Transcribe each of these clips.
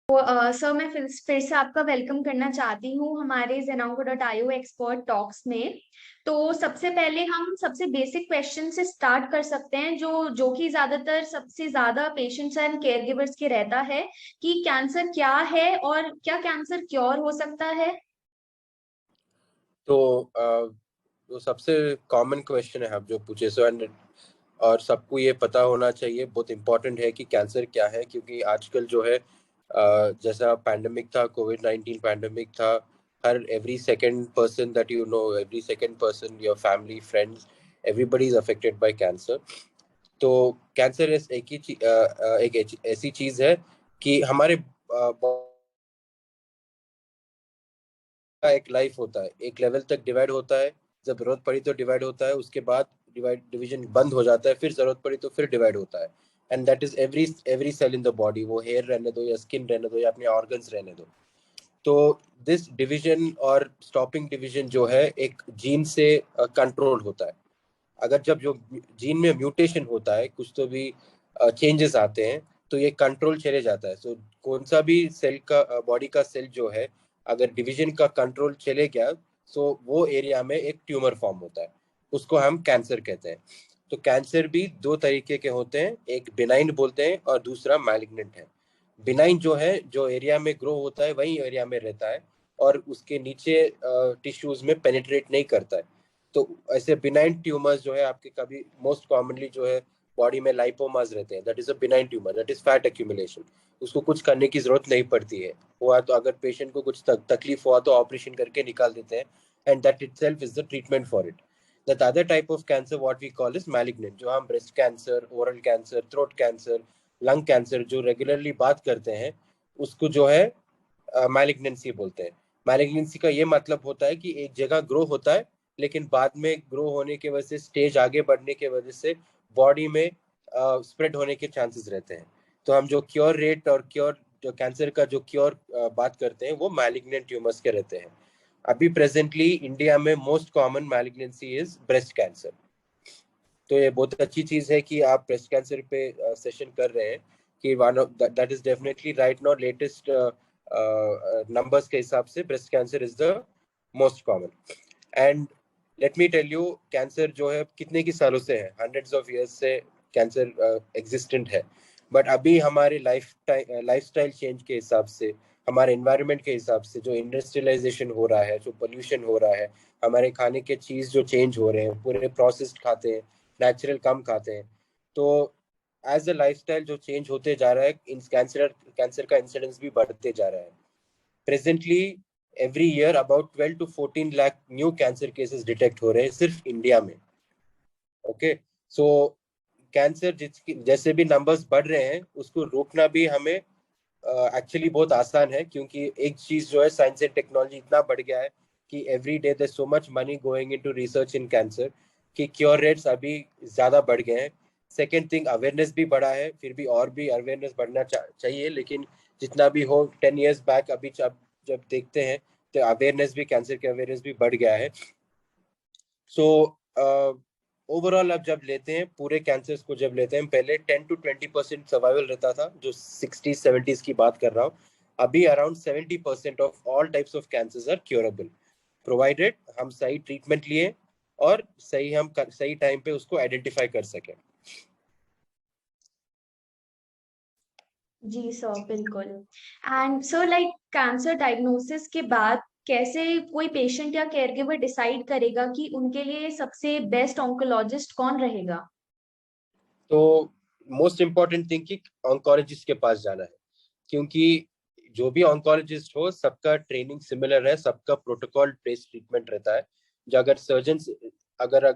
Sir मैं फिर से आपका वेलकम करना चाहती हूँ हमारे zenonco.io एक्सपर्ट टॉक्स में। तो सबसे पहले हम सबसे बेसिक क्वेश्चन से स्टार्ट कर सकते हैं, जो कि ज्यादातर सबसे ज्यादा पेशेंट्स एंड केयर गिवर्स के रहता है कि कैंसर क्या है और क्या कैंसर क्योर हो सकता है। तो सबसे कॉमन क्वेश्चन है आप जो पूछे सो, एंड और सबको ये पता होना चाहिए, बहुत इम्पोर्टेंट है कि कैंसर क्या है। क्योंकि आजकल जो है जैसा पैंडेमिक था, कोविड-19 पैंडेमिक था, हर every second person that you know, every second person, your family, friends, everybody is affected by cancer. तो कैंसर एक ऐसी चीज है कि हमारे का एक लाइफ होता है, एक लेवल तक डिवाइड होता है, जब जरूरत पड़ी तो डिवाइड होता है, उसके बाद डिवीजन बंद हो जाता है, फिर जरूरत पड़ी तो फिर डिवाइड होता है। And that is every cell in the body, वो हेयर रहने दो या स्किन रहने दो या अपने ऑर्गन्स रहने दो। तो दिस डिवीजन और स्टॉपिंग डिवीजन जो है एक जीन से कंट्रोल होता है। अगर जब जो जीन में म्यूटेशन होता है, कुछ तो भी चेंजेस आते हैं, तो ये कंट्रोल चले जाता है। सो कौन सा भी सेल का बॉडी का सेल जो है, अगर डिवीजन का कंट्रोल चले गया, सो वो एरिया में एक ट्यूमर फॉर्म होता है, उसको हम कैंसर कहते हैं। तो कैंसर भी दो तरीके के होते हैं, एक बिनाइन बोलते हैं और दूसरा मैलिग्नेंट है। बिनाइन जो है, जो एरिया में ग्रो होता है वही एरिया में रहता है और उसके नीचे टिश्यूज में पेनिट्रेट नहीं करता है। तो ऐसे बिनाइन ट्यूमर्स जो है आपके, कभी मोस्ट कॉमनली जो है बॉडी में लाइपोमास रहते हैं, that is a benign tumour, that is fat accumulation. उसको कुछ करने की जरूरत नहीं पड़ती है, हुआ तो अगर पेशेंट को कुछ तकलीफ हुआ तो ऑपरेशन करके निकाल देते हैं, and that itself is the treatment for it. The other type of cancer what we call is malignant, जो हम breast cancer, oral cancer, throat cancer, lung cancer जो रेगुलरली बात करते हैं, उसको जो है मैलिग्नेंसी बोलते हैं। मैलिग्नेंसी का ये मतलब होता है कि एक जगह ग्रो होता है, लेकिन बाद में ग्रो होने की वजह से, स्टेज आगे बढ़ने की वजह से बॉडी में स्प्रेड होने के चांसेस रहते हैं। तो हम जो क्योर रेट और क्योर, जो कैंसर का जो क्योर बात करते हैं, वो मैलिग्नेंट ट्यूमर्स के रहते हैं। अभी प्रेजेंटली इंडिया में most common malignancy is breast cancer. तो ये बहुत अच्छी चीज है कि आप ब्रेस्ट कैंसर पे सेशन कर रहे हैं, कि one of that is definitely right now latest numbers के हिसाब से breast cancer is the most common. And let me tell you, cancer जो है कितने की सालों से है, हंड्रेड्स ऑफ इयर्स से कैंसर एग्जिस्टेंट है। बट अभी हमारे लाइफस्टाइल चेंज के हिसाब से, हमारे एनवायरनमेंट के हिसाब से, जो इंडस्ट्रियलाइजेशन हो रहा है, जो पोल्यूशन हो रहा है, हमारे खाने के चीज जो चेंज हो रहे हैं, पूरे प्रोसेस्ड खाते हैं, नेचुरल कम खाते हैं। तो एज अ लाइफस्टाइल जो चेंज होते जा रहा है, इन कैंसर का इंसिडेंस भी बढ़ते जा रहा है। Presently every year about 12 to 14 lakh new cancer cases detect हो रहे हैं सिर्फ इंडिया में। ओके, सो कैंसर जैसे भी नंबर्स बढ़ रहे हैं, उसको रोकना भी हमें एक्चुअली बहुत आसान है। क्योंकि एक चीज जो है, साइंस एंड टेक्नोलॉजी इतना बढ़ गया है कि every day there so much money going into research in cancer, कि क्योर रेट्स अभी ज्यादा बढ़ गए हैं। सेकेंड थिंग, अवेयरनेस भी बढ़ा है, फिर भी और भी अवेयरनेस बढ़ना चाहिए। लेकिन जितना भी हो, 10 years बैक अभी जब देखते हैं, तो अवेयरनेस भी, कैंसर के अवेयरनेस भी बढ़ गया है। सो ओवरऑल अब जब लेते हैं पूरे कैंसर्स को, जब लेते हैं, पहले 10 to 20% सर्वाइवल रहता था, जो 60s 70s की बात कर रहा हूँ। अभी around 70% of all types of cancers are curable, provided हम सही ट्रीटमेंट लिए और सही टाइम पे उसको आइडेंटिफाई कर सके। जी सर, बिल्कुल। And sir, like cancer diagnosis के बाद कैसे कोई पेशेंट या केयरगिवर डिसाइड करेगा कि उनके लिए सबसे बेस्ट ऑन्कोलॉजिस्ट कौन रहेगा। तो मोस्ट इम्पॉर्टेंट थिंग कि ऑन्कोलॉजिस्ट के पास जाना है। क्योंकि जो भी ऑन्कोलॉजिस्ट हो, सबका ट्रेनिंग सिमिलर है, सबका प्रोटोकॉल बेस्ड ट्रीटमेंट रहता है। जो अगर सर्जन अगर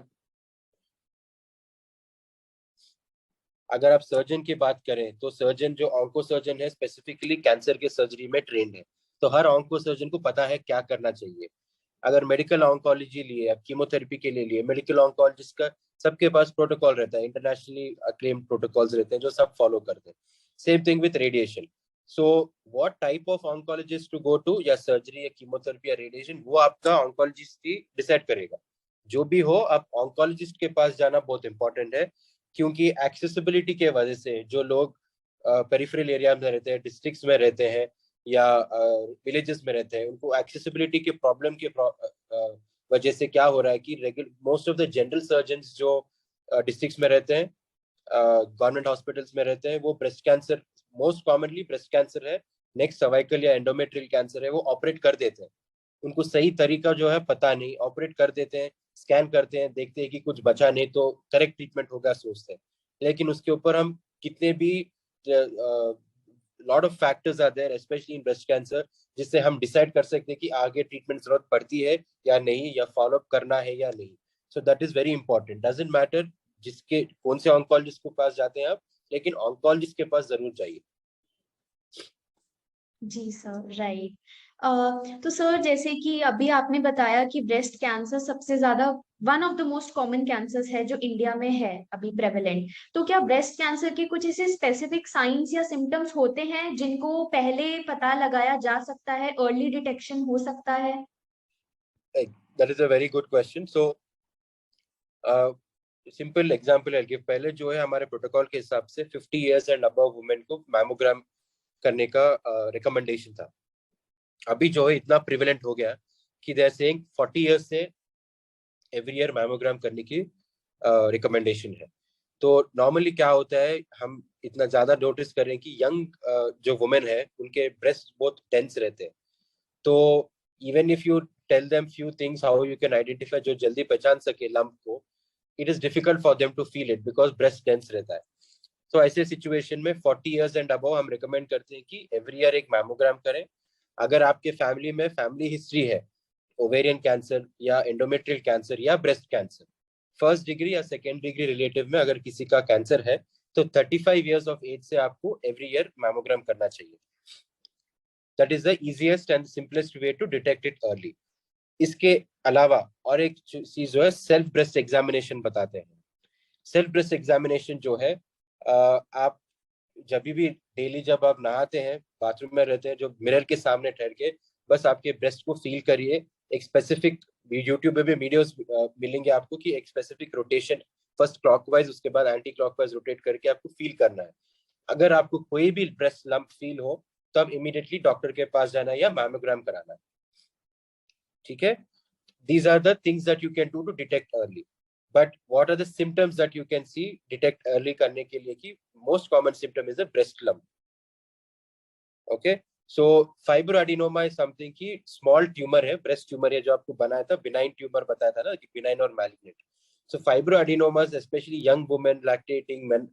अगर आप सर्जन की बात करें, तो सर्जन जो ऑन्को सर्जन है, स्पेसिफिकली कैंसर के सर्जरी में ट्रेंड है। तो हर ऑन्को सर्जन को पता है क्या करना चाहिए। अगर मेडिकल ऑन्कोलॉजी लिए, आप कीमोथेरेपी के लिए मेडिकल ऑन्कोलॉजिस्ट का सबके पास प्रोटोकॉल रहता है, इंटरनेशनली अक्लेम्ड प्रोटोकॉल्स रहते हैं जो सब फॉलो करते हैं। Same thing with radiation. So what type of oncologist to go to, या सर्जरी या कीमोथेरेपी या रेडिएशन, वो आपका ऑन्कोलॉजिस्ट ही डिसाइड करेगा। जो भी हो, आप ऑन्कोलॉजिस्ट के पास जाना बहुत इंपॉर्टेंट है। क्योंकि एक्सेसिबिलिटी के वजह से जो लोग पेरिफेरल एरिया में रहते हैं, डिस्ट्रिक्ट्स में रहते हैं, या विलेजेस में रहते हैं, उनको एक्सेसिबिलिटी के प्रॉब्लम के वजह से क्या हो रहा है कि most of the general surgeons जो डिस्ट्रिक्ट्स में रहते हैं, गवर्नमेंट हॉस्पिटल्स में रहते हैं, वो breast cancer, most commonly breast cancer है, नेक्स्ट सर्वाइकल या एंडोमेट्रियल कैंसर है, वो ऑपरेट कर देते हैं। उनको सही तरीका जो है पता नहीं, ऑपरेट कर देते हैं, स्कैन करते हैं, देखते हैं कि कुछ बचा नहीं तो करेक्ट ट्रीटमेंट होगा सोचते हैं। लेकिन उसके ऊपर हम कितने भी lot of factors are there specially in breast cancer, जिससे हम डिसाइड कर सकते हैं कि आगे ट्रीटमेंट जरूरत पड़ती है या नहीं, या फॉलोअप करना है या नहीं। So that is very important. Doesn't matter जिसके कौन से ऑन्कोलॉजिस्ट के पास जाते हैं आप, लेकिन ऑन्कोलॉजिस्ट के पास जरूर जाइए। जी सर, राइट। तो सर जैसे कि अभी आपने बताया कि ब्रेस्ट कैंसर सबसे ज्यादा one of the most common cancers है जो इंडिया में है अभी प्रेवलेंट। तो क्या ब्रेस्ट कैंसर के कुछ ऐसे स्पेसिफिक साइंस या सिम्टम्स होते हैं जिनको पहले पता लगाया जा सकता है, अर्ली डिटेक्शन हो सकता है? That is a very good question. So simple example है कि पहले जो है हमारे प्रोटोकॉल के हिसाब से 50 इयर्स एंड अबव वुमेन को मैमोग्राम करने का रिकमेंडेशन था। अभी जो है इतना प्रिवेलेंट हो गया कि दे आर सेइंग 40 इयर्स से एवरी ईयर मैमोग्राम करने की रिकमेंडेशन है। तो नॉर्मली क्या होता है, हम इतना ज्यादा नोटिस कर रहे हैं कि यंग जो वुमेन है उनके ब्रेस्ट बहुत डेंस रहते हैं। तो even if you tell them few things how you can identify, जो जल्दी पहचान सके लंप को, it is difficult for them to feel it because breast dense रहता है। तो ऐसे सिचुएशन में 40 इयर्स एंड अबव हम रिकमेंड करते हैं कि एवरी ईयर एक मैमोग्राम करें। अगर आपके फैमिली में फैमिली हिस्ट्री है ओवेरियन कैंसर या एंडोमेट्रियल कैंसर या ब्रेस्ट कैंसर, फर्स्ट डिग्री या सेकेंड डिग्री रिलेटिव में अगर किसी का कैंसर है, तो 35 इयर्स ऑफ एज से आपको एवरी ईयर मैमोग्राम करना चाहिए। That is the easiest and simplest way to detect it early. इसके अलावा और एक चीज जो है, सेल्फ ब्रेस्ट एग्जामिनेशन बताते हैं। सेल्फ ब्रेस्ट एग्जामिनेशन जो है, आप जब भी डेली जब आप नहाते हैं, बाथरूम में रहते हैं, जो मिरर के सामने ठहर के बस आपके ब्रेस्ट को फील करिए। एक स्पेसिफिक यूट्यूब पे भी वीडियोस मिलेंगे आपको कि एक स्पेसिफिक रोटेशन, फर्स्ट क्लॉकवाइज उसके बाद एंटी क्लॉकवाइज रोटेट करके आपको फील करना है। अगर आपको कोई भी ब्रेस्ट लंप फील हो, तब इमीडिएटली डॉक्टर के पास जाना है या मैमोग्राम कराना है। ठीक है, these are the things that you can do to detect early. But what are the symptoms that you can see detect early करने के लिए? कि most common symptom is a breast lump. Okay, so fibroadenoma is something कि small tumor है, breast tumor है, जो आपको बनाया था benign tumor बताया था ना कि benign और malignant. So fibroadenomas especially young women lactating men,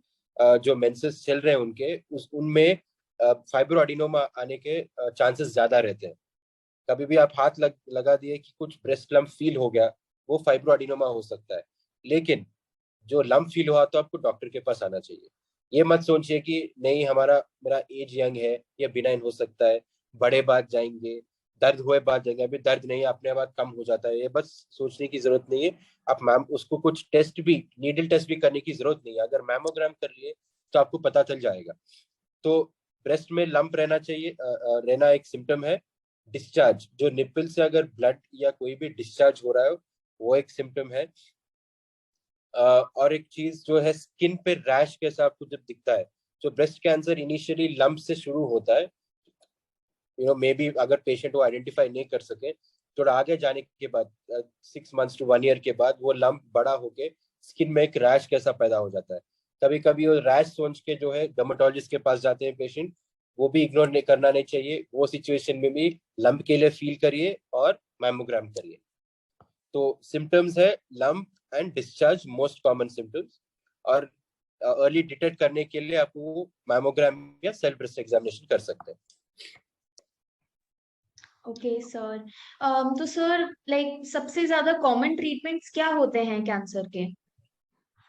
जो menses चल रहे हैं उनके उनमें फाइब्रोएडिनोमा आने के चांसेस ज्यादा रहते हैं। कभी भी आप हाथ लगा दिए कि कुछ ब्रेस्ट लंप फील हो गया, वो फाइब्रोएडिनोमा हो सकता है। लेकिन जो लंप फील हुआ तो आपको डॉक्टर के पास आना चाहिए। ये मत सोचिए कि नहीं मेरा एज यंग है, ये बिनाइन हो सकता है, बड़े बाद जाएंगे, दर्द हुए बाद जाएंगे। अभी दर्द नहीं, अपने आप कम हो जाता है, ये बस सोचने की जरूरत नहीं है। आप मैम उसको कुछ टेस्ट भी, नीडल टेस्ट भी करने की जरूरत नहीं है। अगर मैमोग्राम कर लिए तो आपको पता चल जाएगा। तो ब्रेस्ट में लंप रहना चाहिए, रहना एक सिम्टम है। डिस्चार्ज, जो निपल से अगर ब्लड या कोई भी डिस्चार्ज हो रहा है, वो एक सिम्टम है। और एक चीज जो है, स्किन पे रैश कैसा आपको जब दिखता है। जो ब्रेस्ट कैंसर इनिशियली लंप से शुरू होता है, मे बी अगर पेशेंट वो आइडेंटिफाई नहीं कर सके, थोड़ा आगे जाने के बाद 6 मंथ्स टू 1 ईयर के बाद वो लंप बड़ा होके स्किन में एक रैश कैसा पैदा हो जाता है। कभी कभी वो रैश सोच के जो है डर्मेटोलॉजिस्ट के पास जाते हैं पेशेंट, वो भी इग्नोर नहीं करना नहीं चाहिए। वो सिचुएशन में भी लंप के लिए फील करिए और मैमोग्राम करिए। तो सिम्टम्स है lump and discharge, most common symptoms. और अर्ली डिटेक्ट करने के लिए आप वो मैमोग्राम या सेल्फ ब्रेस्ट एग्जामिनेशन कर सकते हैं। Okay sir. तो सर लाइक सबसे ज्यादा कॉमन ट्रीटमेंट्स क्या होते हैं कैंसर के?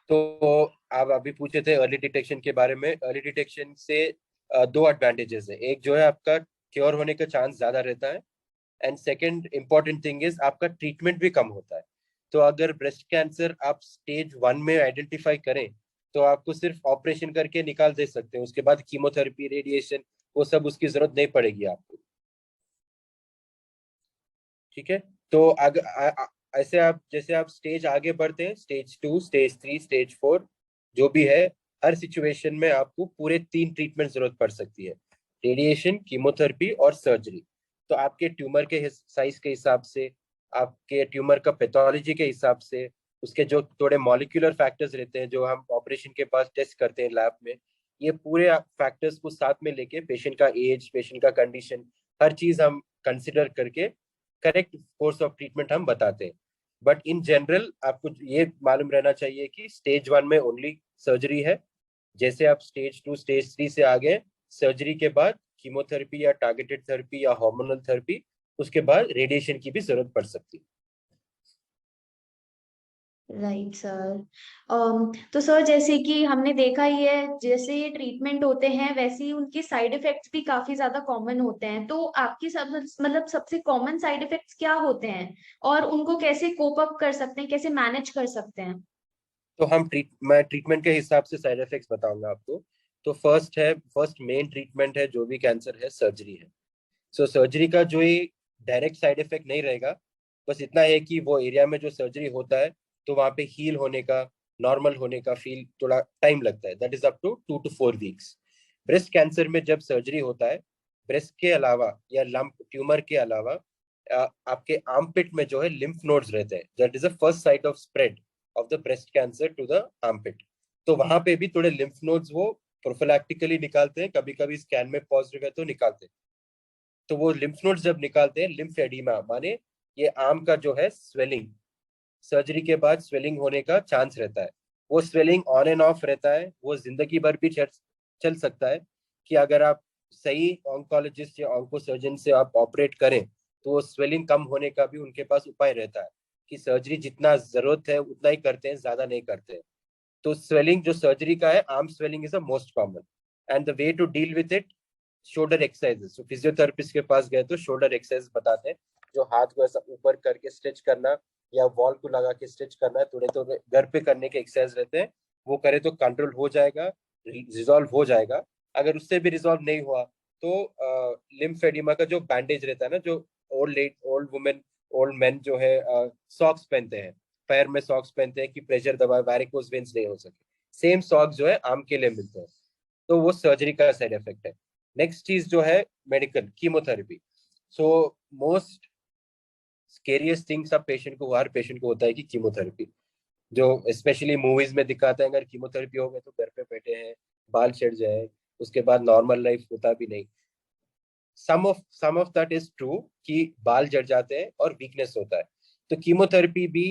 तो आप अभी पूछे थे अर्ली डिटेक्शन के बारे में। अर्ली डिटेक्शन से दो एडवांटेजेस है। एक जो है आपका क्योर होने का चांस ज्यादा रहता है, and second important thing is आपका ट्रीटमेंट भी कम होता है। तो अगर ब्रेस्ट कैंसर आप स्टेज 1 में आइडेंटिफाई करें, तो आपको सिर्फ ऑपरेशन करके निकाल दे सकते हैं। उसके बाद कीमोथेरेपी, रेडिएशन, वो सब उसकी जरूरत नहीं पड़ेगी आपको। ठीक है, तो ऐसे आप जैसे आप स्टेज आगे बढ़ते हैं, स्टेज 2, स्टेज 3, स्टेज 4, जो भी है, हर सिचुएशन में आपको पूरे 3 ट्रीटमेंट जरूरत पड़ सकती है। रेडिएशन, कीमोथेरेपी और सर्जरी। तो आपके ट्यूमर के साइज के हिसाब से, आपके ट्यूमर का पैथोलॉजी के हिसाब से, उसके जो थोड़े मॉलिक्यूलर फैक्टर्स रहते हैं जो हम ऑपरेशन के पास टेस्ट करते हैं लैब में, ये पूरे फैक्टर्स को साथ में लेके पेशेंट का एज, पेशेंट का कंडीशन, हर चीज हम कंसिडर करके करेक्ट कोर्स ऑफ ट्रीटमेंट हम बताते हैं। बट इन जनरल आपको ये मालूम रहना चाहिए कि स्टेज 1 में ओनली सर्जरी है। जैसे आप स्टेज 2, स्टेज 3 से आगे, सर्जरी के बाद कीमोथेरेपी या टारगेटेड थेरेपी या हार्मोनल थेरेपी, उसके बाद रेडिएशन की भी जरूरत पड़ सकती है। Right sir. तो सर जैसे कि हमने देखा ही है, जैसे ये ट्रीटमेंट होते हैं वैसे ही उनके साइड इफेक्ट्स भी काफी ज्यादा कॉमन होते हैं। तो आपकी सब मतलब सबसे कॉमन साइड इफेक्ट्स क्या होते हैं और उनको कैसे कोप अप कर सकते हैं, कैसे मैनेज कर सकते हैं? तो मैं ट्रीटमेंट के हिसाब से साइड इफेक्ट्स बताऊंगा आपको। तो फर्स्ट मेन ट्रीटमेंट है जो भी कैंसर है, सर्जरी है। सो सर्जरी का जो ही डायरेक्ट साइड इफेक्ट नहीं रहेगा, बस इतना है कि वो एरिया में जो सर्जरी होता है तो वहाँ पे हील होने का, नॉर्मल होने का फील थोड़ा टाइम लगता है, that is up to 2 to 4 weeks. Breast cancer में जब सर्जरी होता है, ब्रेस्ट के अलावा या लंप ट्यूमर के अलावा आपके आर्मपिट में जो है लिम्फ नोड्स रहते हैं, that is the first site of spread of the breast cancer to the armpit. तो वहां पे भी थोड़े लिम्फ नोड्स वो प्रोफिलैक्टिकली निकालते हैं, कभी कभी स्कैन में पॉजिटिव है तो निकालते हैं। तो वो लिम्फ नोड्स जब निकालते हैं, लिम्फ एडिमा माने ये आर्म का जो है स्वेलिंग, सर्जरी के बाद स्वेलिंग होने का चांस रहता है। वो स्वेलिंग ऑन एंड ऑफ रहता है, वो जिंदगी भर भी चल सकता है। कि अगर आप सही ऑन्कोलॉजिस्ट या ऑन्को सर्जन से आप ऑपरेट करें तो वो स्वेलिंग कम होने का भी उनके पास उपाय रहता है। कि सर्जरी जितना जरूरत है उतना ही करते हैं, ज्यादा नहीं करते हैं। तो स्वेलिंग जो सर्जरी का है, arm swelling is the most common, and the way to deal with it, shoulder exercises. तो फिजियोथेरेपिस्ट के पास गए तो शोल्डर एक्सरसाइज बताते हैं, जो हाथ को ऐसा ऊपर करके स्ट्रेच करना या वॉल को लगा के स्ट्रेच करना है, थोड़े थोड़े घर पे करने के एक्सरसाइज रहते हैं। वो करे तो कंट्रोल हो जाएगा, रिजॉल्व हो जाएगा। अगर उससे भी रिजॉल्व नहीं हुआ तो लिम्फेडिमा का जो बैंडेज रहता है ना, जो ओल्ड वुमेन, ओल्ड मेन जो है सॉक्स पहनते हैं, पैर में सॉक्स पहनते हैं कि प्रेशर दबाए वैरिकोज वेन्स नहीं हो सके, सेम सॉक्स जो है आर्म के लिए मिलते हैं। तो वो सर्जरी का साइड इफेक्ट है। नेक्स्ट चीज जो है medical chemotherapy. So most scariest thing सब पेशेंट को, हर पेशेंट को होता है कि कीमोथेरेपी, जो स्पेशली मूवीज में दिखाते हैं, अगर कीमोथेरेपी हो गए तो घर पे बैठे हैं, बाल छिड़ जाए, उसके बाद नॉर्मल लाइफ होता भी नहीं। सम ऑफ दैट इज ट्रू कि बाल जड़ जाते हैं और वीकनेस होता है। तो कीमोथेरेपी भी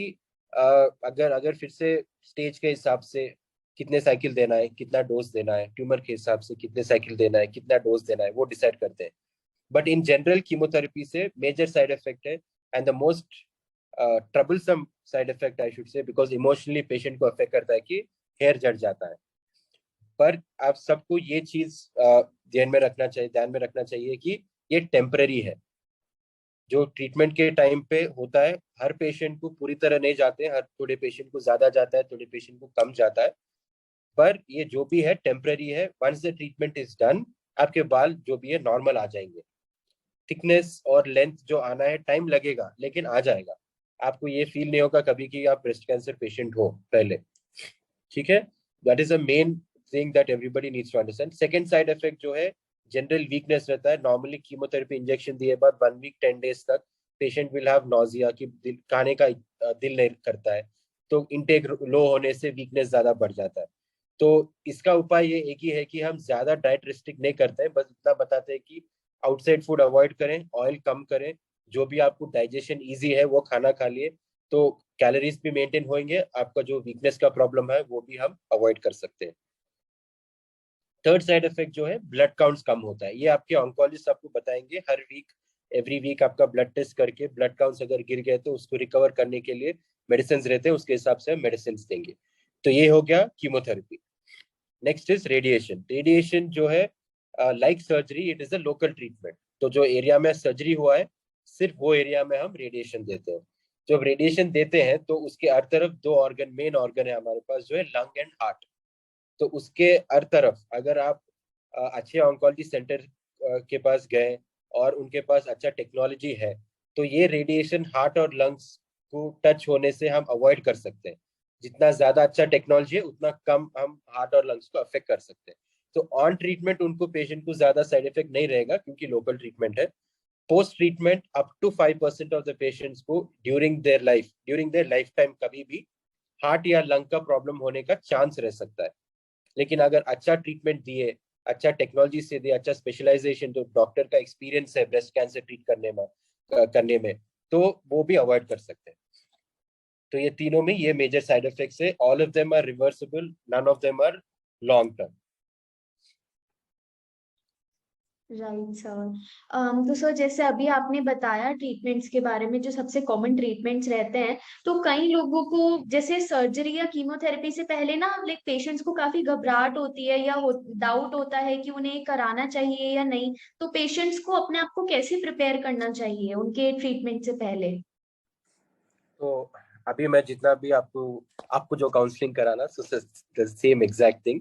अगर अगर फिर से स्टेज के हिसाब से कितने साइकिल देना है, कितना डोज देना है, ट्यूमर के हिसाब से कितने साइकिल देना है, कितना डोज देना है, वो डिसाइड करते हैं। बट इन जनरल कीमोथेरेपी से मेजर साइड इफेक्ट है, and the most troublesome side effect I should say, because emotionally patient को अफेक्ट करता है कि हेयर जड़ जाता है। पर आप सबको ये चीज ध्यान में रखना चाहिए कि ये टेम्पररी है। जो ट्रीटमेंट के टाइम पे होता है, हर पेशेंट को पूरी तरह नहीं जाते हैं, हर थोड़े पेशेंट को ज्यादा जाता है, थोड़े पेशेंट को कम जाता है। पर ये जो भी है टेम्पररी है। Once the treatment is done, आपके बाल जो भी है नॉर्मल आ जाएंगे। थिकनेस और लेंथ जो आना है टाइम लगेगा, लेकिन आ जाएगा। आपको ये फील नहीं होगा कभी कि आप ब्रेस्ट कैंसर पेशेंट हो पहले। ठीक है, that is a main thing that everybody needs to understand. Second side effect जो है, जनरल वीकनेस रहता है। नॉर्मली कीमोथेरेपी इंजेक्शन दिए बाद 1 वीक 10 डेज तक पेशेंट विल हैव नॉजिया, कि खाने का दिल नहीं करता है। तो इनटेक लो होने से वीकनेस ज्यादा बढ़ जाता है। तो इसका उपाय ये एक ही है कि हम ज्यादा डाइट रिस्ट्रिक्ट नहीं करते हैं, बस इतना बताते हैं कि आउटसाइड फूड अवॉइड करें, ऑयल कम करें, जो भी आपको डाइजेशन इजी है वो खाना खा लिए, तो कैलोरीज भी मेंटेन होंगे, आपका जो वीकनेस का प्रॉब्लम है वो भी हम अवॉइड कर सकते हैं। थर्ड साइड इफेक्ट जो है, ब्लड काउंट्स कम होता है। ये आपके ऑन्कोलॉजिस्ट आपको बताएंगे हर वीक, एवरी वीक आपका ब्लड टेस्ट करके ब्लड काउंट्स अगर गिर गए तो उसको रिकवर करने के लिए मेडिसिन रहते हैं, उसके हिसाब से हम मेडिसिन देंगे। तो ये हो गया chemotherapy. Next is radiation. Radiation जो है, like surgery, it is a local treatment. तो जो एरिया में सर्जरी हुआ है, सिर्फ वो एरिया में हम रेडिएशन देते हैं। जब रेडिएशन देते हैं तो उसके हर तरफ दो ऑर्गन, मेन ऑर्गन है हमारे पास जो है लंग एंड हार्ट। तो उसके हर तरफ अगर आप अच्छे ऑन्कोलॉजी सेंटर के पास गए और उनके पास अच्छा टेक्नोलॉजी है, तो ये रेडिएशन हार्ट और लंग्स को टच होने से हम अवॉइड कर सकते हैं। जितना ज्यादा अच्छा टेक्नोलॉजी है उतना कम हम हार्ट और लंग्स को अफेक्ट कर सकते हैं। तो ऑन ट्रीटमेंट उनको पेशेंट को ज्यादा साइड इफेक्ट नहीं रहेगा क्योंकि लोकल ट्रीटमेंट है। Post treatment up to 5% of the patients को ड्यूरिंग देयर लाइफ टाइम कभी भी हार्ट या लंग का प्रॉब्लम होने का चांस रह सकता है। लेकिन अगर अच्छा ट्रीटमेंट दिए, अच्छा टेक्नोलॉजी से दिए, अच्छा स्पेशलाइजेशन, तो डॉक्टर का एक्सपीरियंस है ब्रेस्ट कैंसर ट्रीट करने में, तो वो भी अवॉइड कर सकते हैं। तो ये तीनों में ये मेजर साइड इफेक्ट्स है। All of them are reversible, none of them are long term. Right sir. तो सर जैसे अभी आपने बताया ट्रीटमेंट्स के बारे में, जो सबसे कॉमन ट्रीटमेंट्स रहते हैं, तो कई लोगों को जैसे सर्जरी या कीमोथेरेपी से पहले ना लाइक पेशेंट्स को काफी घबराहट होती है या डाउट होता है कि उन्हें कराना चाहिए या नहीं। तो पेशेंट्स को अपने आप को कैसे प्रिपेयर करना चाहिए उनके ट्रीटमेंट से पहले? तो अभी मैं जितना भी आपको आपको जो काउंसलिंग कराना, सेम एग्जैक्ट थिंग,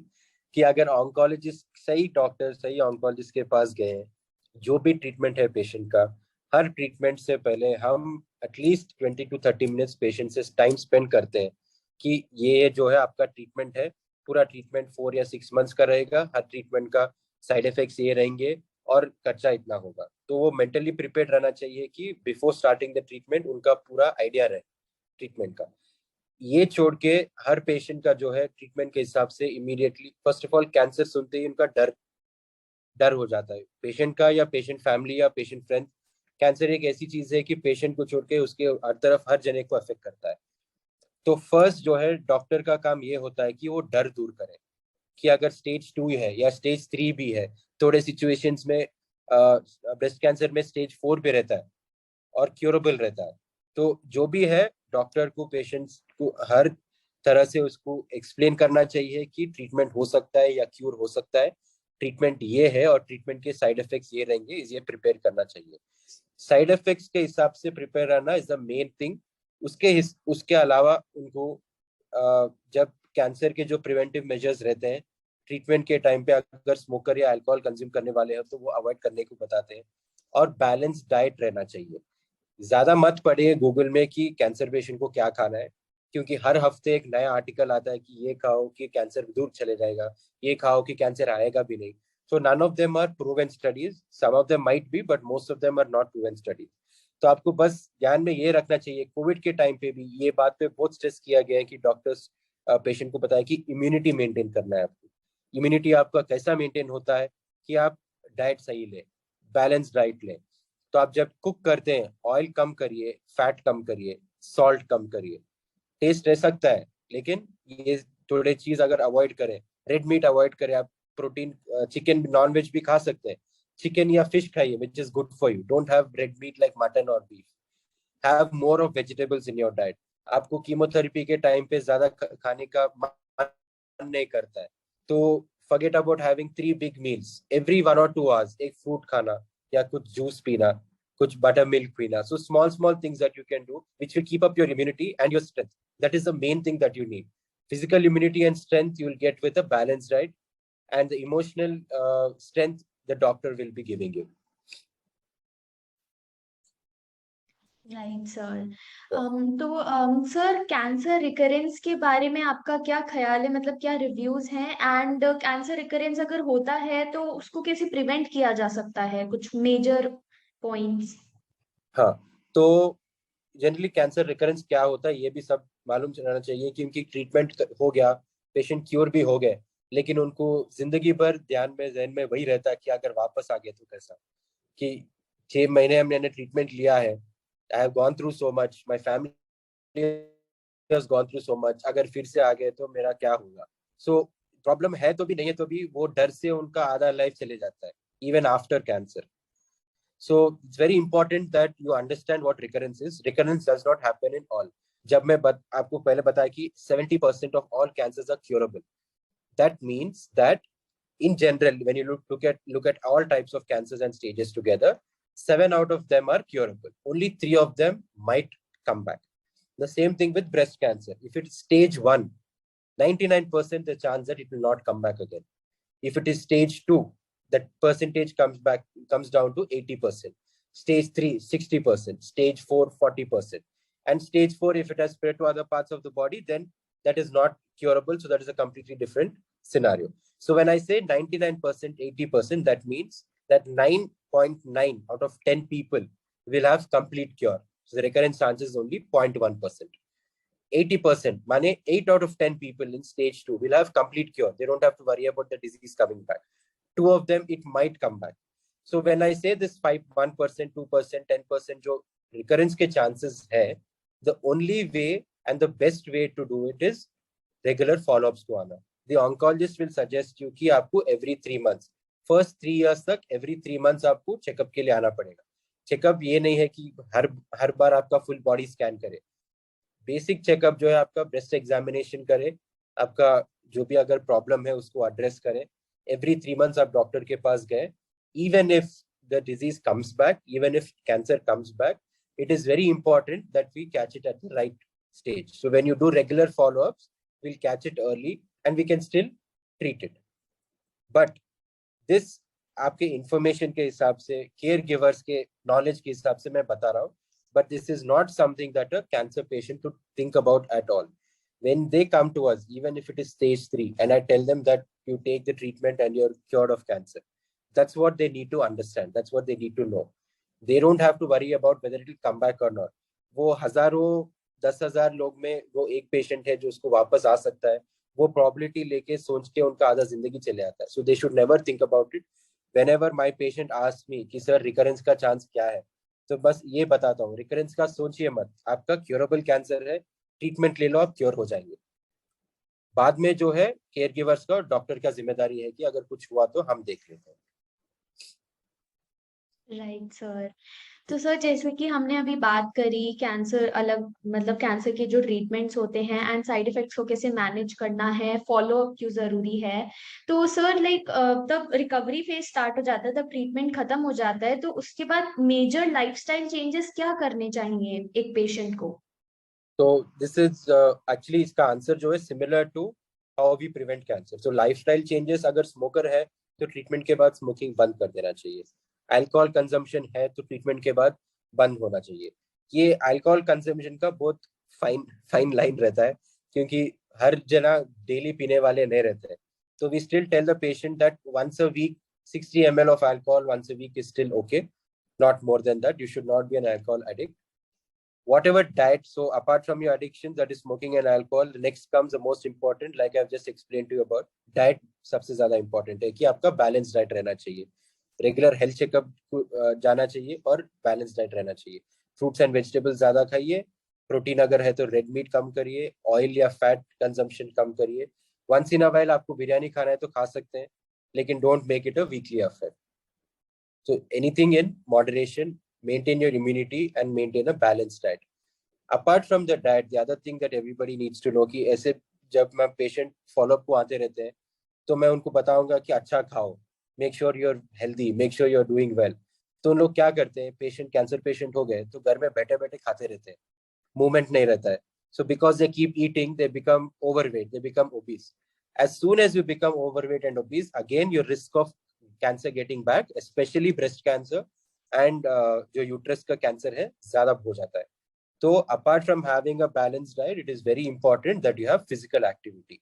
कि अगर ऑन्कोलॉजिस्ट, सही डॉक्टर सही ऑन्कोलॉजिस्ट के पास गए हैं, जो भी ट्रीटमेंट है पेशेंट का, हर ट्रीटमेंट से पहले हम एटलीस्ट 20 to 30 मिनट्स पेशेंट से टाइम स्पेंड करते हैं कि ये जो है आपका ट्रीटमेंट है, पूरा ट्रीटमेंट 4 या 6 मंथ्स का रहेगा, हर ट्रीटमेंट का साइड इफेक्ट्स ये रहेंगे और खर्चा इतना होगा। तो वो मेंटली प्रिपेयर्ड रहना चाहिए कि बिफोर स्टार्टिंग द ट्रीटमेंट उनका पूरा आइडिया रहे ट्रीटमेंट का। ये छोड़ के हर पेशेंट का जो है ट्रीटमेंट के हिसाब से immediately, first of all cancer सुनते ही उनका डर डर हो जाता है पेशेंट का या पेशेंट फैमिली या पेशेंट फ्रेंड। कैंसर एक ऐसी चीज है कि पेशेंट को छोड़ के उसके हर तरफ हर जने को अफेक्ट करता है। तो फर्स्ट जो है डॉक्टर का काम ये होता है कि वो डर दूर करे कि अगर स्टेज 2 है या स्टेज 3 भी है, थोड़े सिचुएशंस में ब्रेस्ट कैंसर में स्टेज 4 पे रहता है और क्योरेबल रहता है। तो जो भी है डॉक्टर को पेशेंट्स को हर तरह से उसको एक्सप्लेन करना चाहिए कि ट्रीटमेंट हो सकता है या क्यूर हो सकता है, ट्रीटमेंट ये है और ट्रीटमेंट के साइड इफेक्ट्स ये रहेंगे, ये प्रिपेयर करना चाहिए। साइड इफेक्ट्स के हिसाब से प्रिपेयर रहना इज द मेन थिंग। उसके अलावा उनको जब कैंसर के जो प्रिवेंटिव मेजर्स रहते हैं ट्रीटमेंट के टाइम पे, अगर स्मोकर या अल्कोहल कंज्यूम करने वाले हैं तो वो अवॉइड करने को बताते हैं। और बैलेंस डाइट रहना चाहिए। ज्यादा मत पढ़िए गूगल में कि कैंसर पेशेंट को क्या खाना है, क्योंकि हर हफ्ते एक नया आर्टिकल आता है कि ये खाओ कि कैंसर दूर चले जाएगा, ये खाओ कि कैंसर आएगा भी नहीं। So none of them are proven studies, some of them might be but most of them are not proven studies. तो आपको बस ध्यान में ये रखना चाहिए। कोविड के टाइम पे भी ये बात पे बहुत स्ट्रेस किया गया है कि डॉक्टर्स पेशेंट को बताया कि इम्यूनिटी मेंटेन करना है आपको। इम्यूनिटी आपका कैसा मेंटेन होता है कि आप डाइट सही लें, बैलेंस डाइट लें। तो आप जब कुक करते हैं ऑयल कम करिए, फैट कम करिए, सॉल्ट कम करिए। टेस्ट रह सकता है लेकिन ये थोड़े चीज अगर अवॉइड करें, रेड मीट अवॉइड करें, आप प्रोटीन चिकन नॉन वेज भी खा सकते हैं, चिकन या फिश खाइए which is good for you, don't have red meat like mutton और beef, have more of vegetables in your diet. आपको कीमोथेरेपी के टाइम पे ज्यादा खाने का मन नहीं करता है तो forget about having 3 big meals every 1 or 2 hours, एक फ्रूट खाना या कुछ जूस पीना, कुछ बटर मिल्क पीना। So small small things that you can do which will keep up your immunity and your strength, that is the main thing that you need. Physical immunity and strength you will get with a balanced diet, and the emotional strength the doctor will be giving you. Right sir. तो sir cancer recurrence के बारे में आपका क्या ख्याल है, मतलब क्या रिव्यूज हैं? एंड कैंसर रिकरेंस अगर होता है तो उसको कैसे प्रिवेंट किया जा सकता है, कुछ मेजर पॉइंट्स? हाँ, तो जनरली कैंसर रिकरेंस क्या होता है ये भी सब मालूम रहना चाहिए कि उनकी ट्रीटमेंट हो गया, पेशेंट क्योर भी हो गए, लेकिन उनको जिंदगी भर ध्यान में जहन में वही रहता है कि अगर वापस आ गए तो कैसा, कि 6 महीने मैंने ट्रीटमेंट लिया है, I have gone through so much, my family has gone through so much, अगर फिर से आ गए तो मेरा क्या होगा। सो प्रॉब्लम है तो भी नहीं है तो भी वो डर से उनका आधा लाइफ चले जाता है even after cancer. So it's very important that you understand what recurrence is. Recurrence does not happen in all. जब मैं आपको पहले बताया कि 70% of all cancers are curable. That means that in general, when you look at all types of cancers and stages together, 7 out of them are curable. Only 3 of them might come back. The same thing with breast cancer. If it's stage 1, 99% the chance that it will not come back again. If it is stage 2, that percentage comes down to 80%. Stage 3, 60%. Stage 4, 40%. And stage 4, if it has spread to other parts of the body, then that is not curable. So that is a completely different scenario. So when I say 99%, 80%, that means that 9.9 out of 10 people will have complete cure. So the recurrence chances is only 0.1%. 80%, mane 8 out of 10 people in stage 2 will have complete cure. They don't have to worry about the disease coming back. 2 of them, it might come back. So when I say this 1%, 2%, 10% जो recurrence के chances है, the only way and the best way to do it is regular follow-ups को आना. The oncologist will suggest you कि आपको every 3 months, first 3 years तक every 3 months आपको checkup के लिए आना पड़ेगा. चेकअप ये नहीं है कि हर बार आपका फुल बॉडी स्कैन करे. बेसिक चेकअप जो है आपका ब्रेस्ट एग्जामिनेशन करे, आपका जो भी अगर प्रॉब्लम है उसको एड्रेस करे. एवरी 3 months आप डॉक्टर के पास गए. Even if the disease comes back, even if cancer comes back, it is very important that we catch it at the right stage. So when you do regular follow-ups, we'll catch it early and we can still treat it. But this आपके information के हिसाब से, caregivers के knowledge के हिसाब से मैं बता रहा हूँ. But this is not something that a cancer patient should think about at all. When they come to us, even if it is stage 3, and I tell them that you take the treatment and you're cured of cancer, that's what they need to understand. That's what they need to know. They don't have to worry about whether it will come back or not. वो हजारों 10,000 लोग में वो एक patient है जो उसको वापस आ सकता है. वो probability लेके सोच के उनका आधा जिंदगी चले आता है. So they should never think about it. Whenever my patient asks me कि सर recurrence का चांस क्या है, तो बस ये बताता हूँ, recurrence का सोचिए मत. आपका curable कैंसर है, ट्रीटमेंट ले लो, आप क्योर हो जाएंगे. बाद में जो है केयर गिवर्स का और डॉक्टर का जिम्मेदारी है कि अगर कुछ हुआ तो हम देख लेते हैं. Right sir. तो सर जैसे कि हमने अभी बात करी कैंसर अलग, मतलब कैंसर के जो ट्रीटमेंट्स होते हैं एंड साइड इफेक्ट्स को कैसे मैनेज करना है, फॉलो अप क्यों जरूरी है. तो सर लाइक तब रिकवरी फेज स्टार्ट हो जाता है, तब ट्रीटमेंट खत्म हो जाता है, तो उसके बाद मेजर लाइफस्टाइल चेंजेस क्या करने चाहिए एक पेशेंट को. तो दिस इज एक्चुअली इसका आंसर जो है similar to how we prevent cancer. So lifestyle changes, अगर स्मोकर है तो ट्रीटमेंट के बाद स्मोकिंग बंद कर देना चाहिए. अल्कोहल कंजम्पशन है तो ट्रीटमेंट के बाद बंद होना चाहिए. ये अल्कोहल कंजम्पशन का बहुत फाइन लाइन रहता है क्योंकि हर जना डेली पीने वाले नहीं रहते हैं. तो we still tell the patient that once a week 60 ml of alcohol once a week is still okay, not more than that. You should not be an alcohol addict. Whatever diet, so apart from your addictions, that is smoking and alcohol, the next comes the most important, like I've just explained to you about diet. सबसे ज्यादा important है कि आपका balanced diet रहना चाहिए. Regular health checkup जाना चाहिए और balanced diet रहना चाहिए. Fruits and vegetables ज्यादा खाइए. प्रोटीन अगर है तो रेड मीट कम करिए. ऑयल या फैट कंजम्पशन कम करिए. वंस इन अ वाइल आपको बिरयानी खाना है तो खा सकते हैं, लेकिन don't make it a weekly affair. So anything in moderation, maintain your immunity and maintain a balanced diet. Apart from the diet, the other thing that everybody needs to know कि ऐसे जब मैं पेशेंट फॉलोअप को आते रहते हैं तो मैं उनको बताऊंगा कि अच्छा खाओ, make sure you are healthy, make sure you are doing well. तो उन लोग क्या करते हैं, पेशेंट कैंसर पेशेंट हो गए तो घर में बैठे बैठे खाते रहते हैं, मूवमेंट नहीं रहता है. So because they keep eating they become overweight, they become obese. As soon as you become overweight and obese, again your risk of cancer getting back, especially breast cancer and जो uterus का cancer है ज्यादा हो जाता है. So apart from having a balanced diet, it is very important that you have physical activity.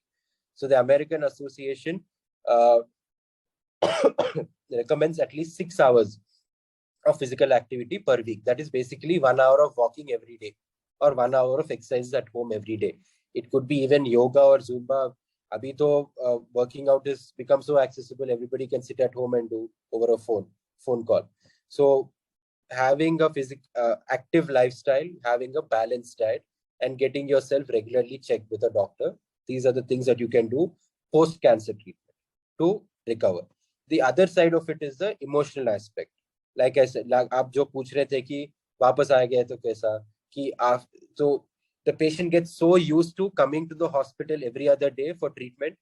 So the American Association recommends at least 6 hours of physical activity per week. That is basically 1 hour of walking every day or 1 hour of exercise at home every day. It could be even yoga or Zumba. Abhi to working out is become so accessible. Everybody can sit at home and do over a phone call. So having a active lifestyle, having a balanced diet, and getting yourself regularly checked with a doctor. These are the things that you can do post-cancer treatment to recover. The other side of it is the emotional aspect. Like I said, like आप जो पूछ रहे थे कि वापस आ गए तो कैसा, कि आप तो the patient gets so used to coming to the hospital every other day for treatment,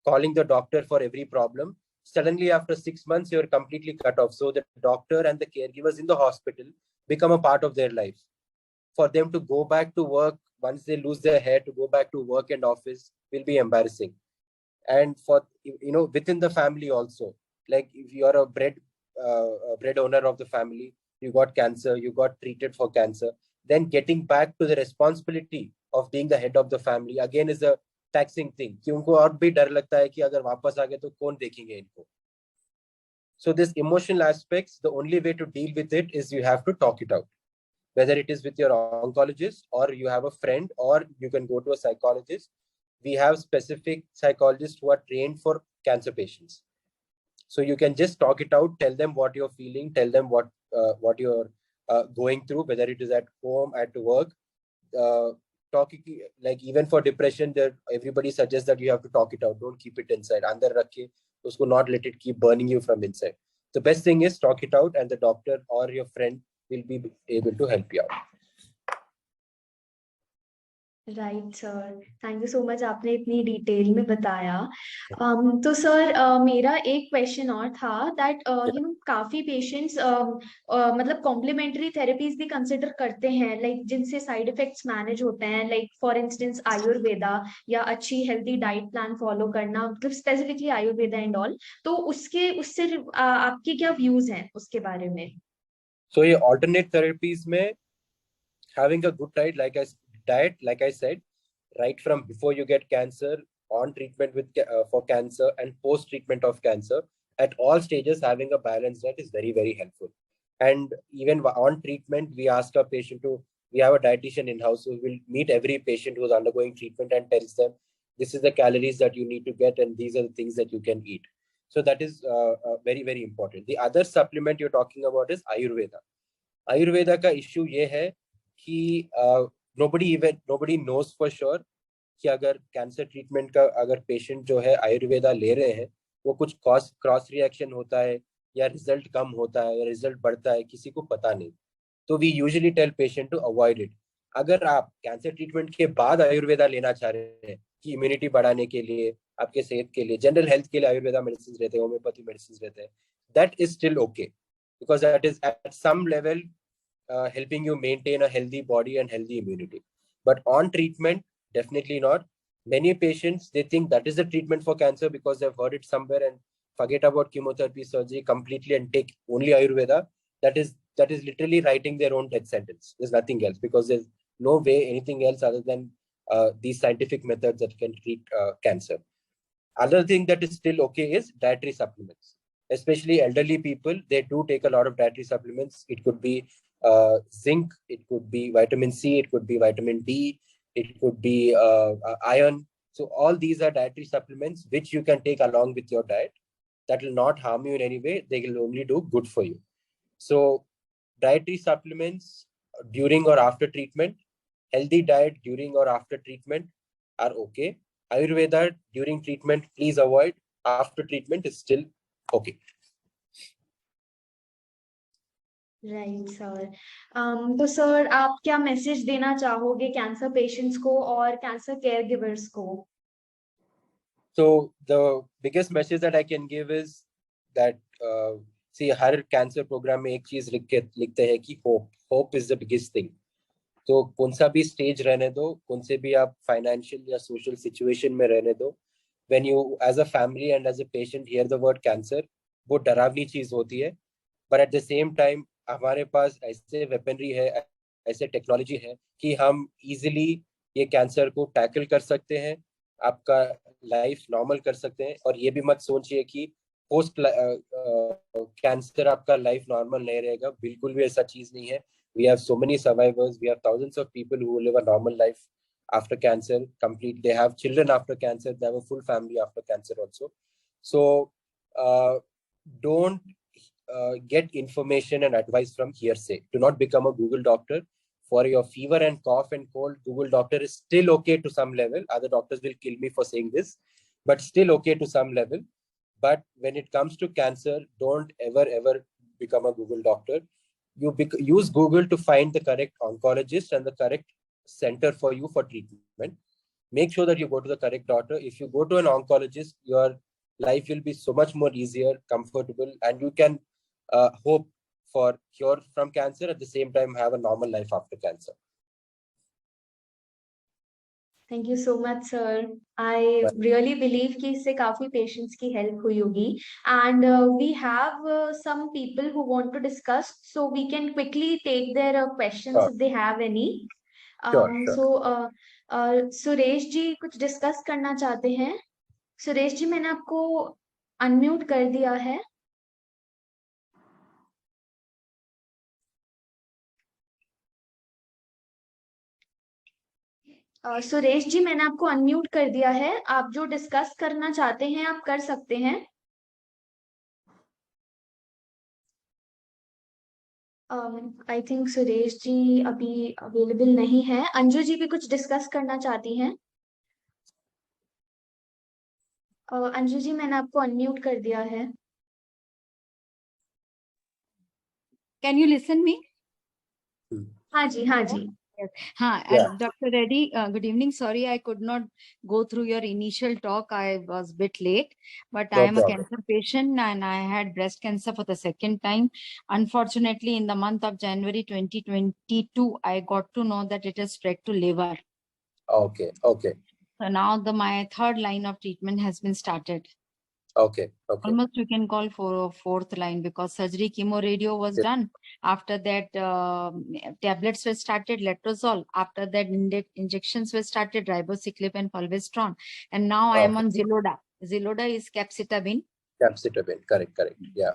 calling the doctor for every problem. Suddenly after 6 months you're completely cut off. So the doctor and the caregivers in the hospital become a part of their life. For them to go back to work once they lose their hair, to go back to work and office will be embarrassing. And for within the family also, like if you are a bread owner of the family, you got cancer, you got treated for cancer, then getting back to the responsibility of being the head of the family again is a taxing thing कि उनको और भी डर लगता है कि अगर वापस आ गए तो कौन देखेंगे इनको. So this emotional aspects, the only way to deal with it is you have to talk it out. Whether it is with your oncologist or you have a friend or you can go to a psychologist. We have specific psychologists who are trained for cancer patients. So you can just talk it out, tell them what you're feeling, tell them what you're going through, whether it is at home, at work. Talking, like even for depression, there everybody suggests that you have to talk it out. Don't keep it inside. Andar rakhe, usko not let it keep burning you from inside. The best thing is talk it out, and the doctor or your friend will be able to help you out. Right sir, thank you so much, आपने इतनी detail में बताया. तो sir मेरा एक question और था that you no काफी पेशेंट्स मतलब कॉम्प्लीमेंट्री थेरेपीज भी कंसिडर करते हैं, लाइक जिनसे साइड इफेक्ट्स मैनेज होते हैं, लाइक फॉर इंस्टेंस आयुर्वेदा या अच्छी हेल्दी डाइट प्लान फॉलो करना, मतलब स्पेसिफिकली आयुर्वेदा एंड ऑल. तो उससे आपके क्या व्यूज हैं उसके बारे में? So ये alternate therapies में having a good diet, like I said, right from before you get cancer, on treatment with for cancer, and post treatment of cancer, at all stages, having a balanced diet is very, very helpful. And even on treatment, we ask our patient to. We have a dietitian in house who will meet every patient who is undergoing treatment and tells them this is the calories that you need to get and these are the things that you can eat. So that is very, very important. The other supplement you're talking about is Ayurveda. Ayurveda का issue ये है कि nobody knows for sure कि अगर cancer treatment का अगर patient जो है आयुर्वेदा ले रहे हैं वो कुछ क्रॉस रिएक्शन होता है या रिजल्ट कम होता है या रिजल्ट बढ़ता है, किसी को पता नहीं. तो we usually tell patient to avoid it. अगर आप कैंसर ट्रीटमेंट के बाद आयुर्वेदा लेना चाह रहे हैं कि इम्यूनिटी बढ़ाने के लिए, आपके सेहत के लिए, जनरल हेल्थ के लिए आयुर्वेदा मेडिसिन रहते हैं, होम्योपैथी मेडिसिन रहते हैं, that is still okay because that is at some level helping you maintain a healthy body and healthy immunity. But on treatment, definitely not. Many patients, they think that is the treatment for cancer because they've heard it somewhere and forget about chemotherapy, surgery completely and take only Ayurveda. That is literally writing their own death sentence. There's nothing else because there's no way anything else other than these scientific methods that can treat cancer. Other thing that is still okay is dietary supplements. Especially elderly people, they do take a lot of dietary supplements. It could be zinc, it could be vitamin C, it could be vitamin D, it could be iron. So all these are dietary supplements which you can take along with your diet. That will not harm you in any way. They will only do good for you. So dietary supplements during or after treatment, healthy diet during or after treatment are okay. Ayurveda during treatment, please avoid. After treatment is still okay. Right sir. तो sir आप क्या message देना चाहोगे cancer patients को और cancer care givers को? So the biggest message that I can give is that see हर cancer programme में एक चीज लिखते हैं कि hope is the biggest thing. तो कौन सा भी स्टेज रहने दो, कौन से भी आप फाइनेंशियल या सोशल सिचुएशन में रहने दो, when you as a family and as a patient hear the word cancer, वो डरावनी चीज होती है. But at the same time हमारे पास ऐसे वेपनरी है, ऐसे टेक्नोलॉजी है कि हम इजीली ये कैंसर को टैकल कर सकते हैं, आपका लाइफ नॉर्मल कर सकते हैं. और ये भी मत सोचिए कि पोस्ट कैंसर आपका लाइफ नॉर्मल नहीं रहेगा, बिल्कुल भी ऐसा चीज नहीं है. We have so many survivors. We have thousands of people who live a normal life after cancer. Complete. They have children after cancer. They have a full family after cancer also. So don't get information and advice from hearsay. Do not become a Google doctor. For your fever and cough and cold, Google doctor is still okay to some level. Other doctors will kill me for saying this, but still okay to some level. But when it comes to cancer, don't ever become a Google doctor. You use Google to find the correct oncologist and the correct center for you for treatment. Make sure that you go to the correct doctor. If you go to an oncologist, your life will be so much more easier, comfortable, and you can hope for cure from cancer, at the same time have a normal life after cancer. Thank you so much sir. I really believe कि इससे काफी patients की help हुई होगी. And we have some people who want to discuss, so we can quickly take their questions if they have any. Sure. So Suresh ji कुछ discuss करना चाहते हैं? सुरेश जी, मैंने आपको अनम्यूट कर दिया है। सुरेश जी, मैंने आपको अनम्यूट कर दिया है। आप जो डिस्कस करना चाहते हैं आप कर सकते हैं। आई थिंक सुरेश जी अभी अवेलेबल नहीं है। अंजू जी भी कुछ डिस्कस करना चाहती हैं। अंजू जी, मैंने आपको अनम्यूट कर दिया है। Can you listen me? हाँ जी, हाँ जी। Huh, and Dr. Reddy, good evening. Sorry, I could not go through your initial talk. I was a bit late, but I am a cancer patient and I had breast cancer for the second time. Unfortunately, in the month of January 2022, I got to know that it has spread to liver. Okay. So now my third line of treatment has been started. Okay. Almost you can call for a fourth line because surgery, chemo, radio was done. After that, tablets were started, letrozole. After that, injections were started, ribociclib and fulvestrant. And now I am on Xeloda. Xeloda is capecitabine. Correct. Yeah.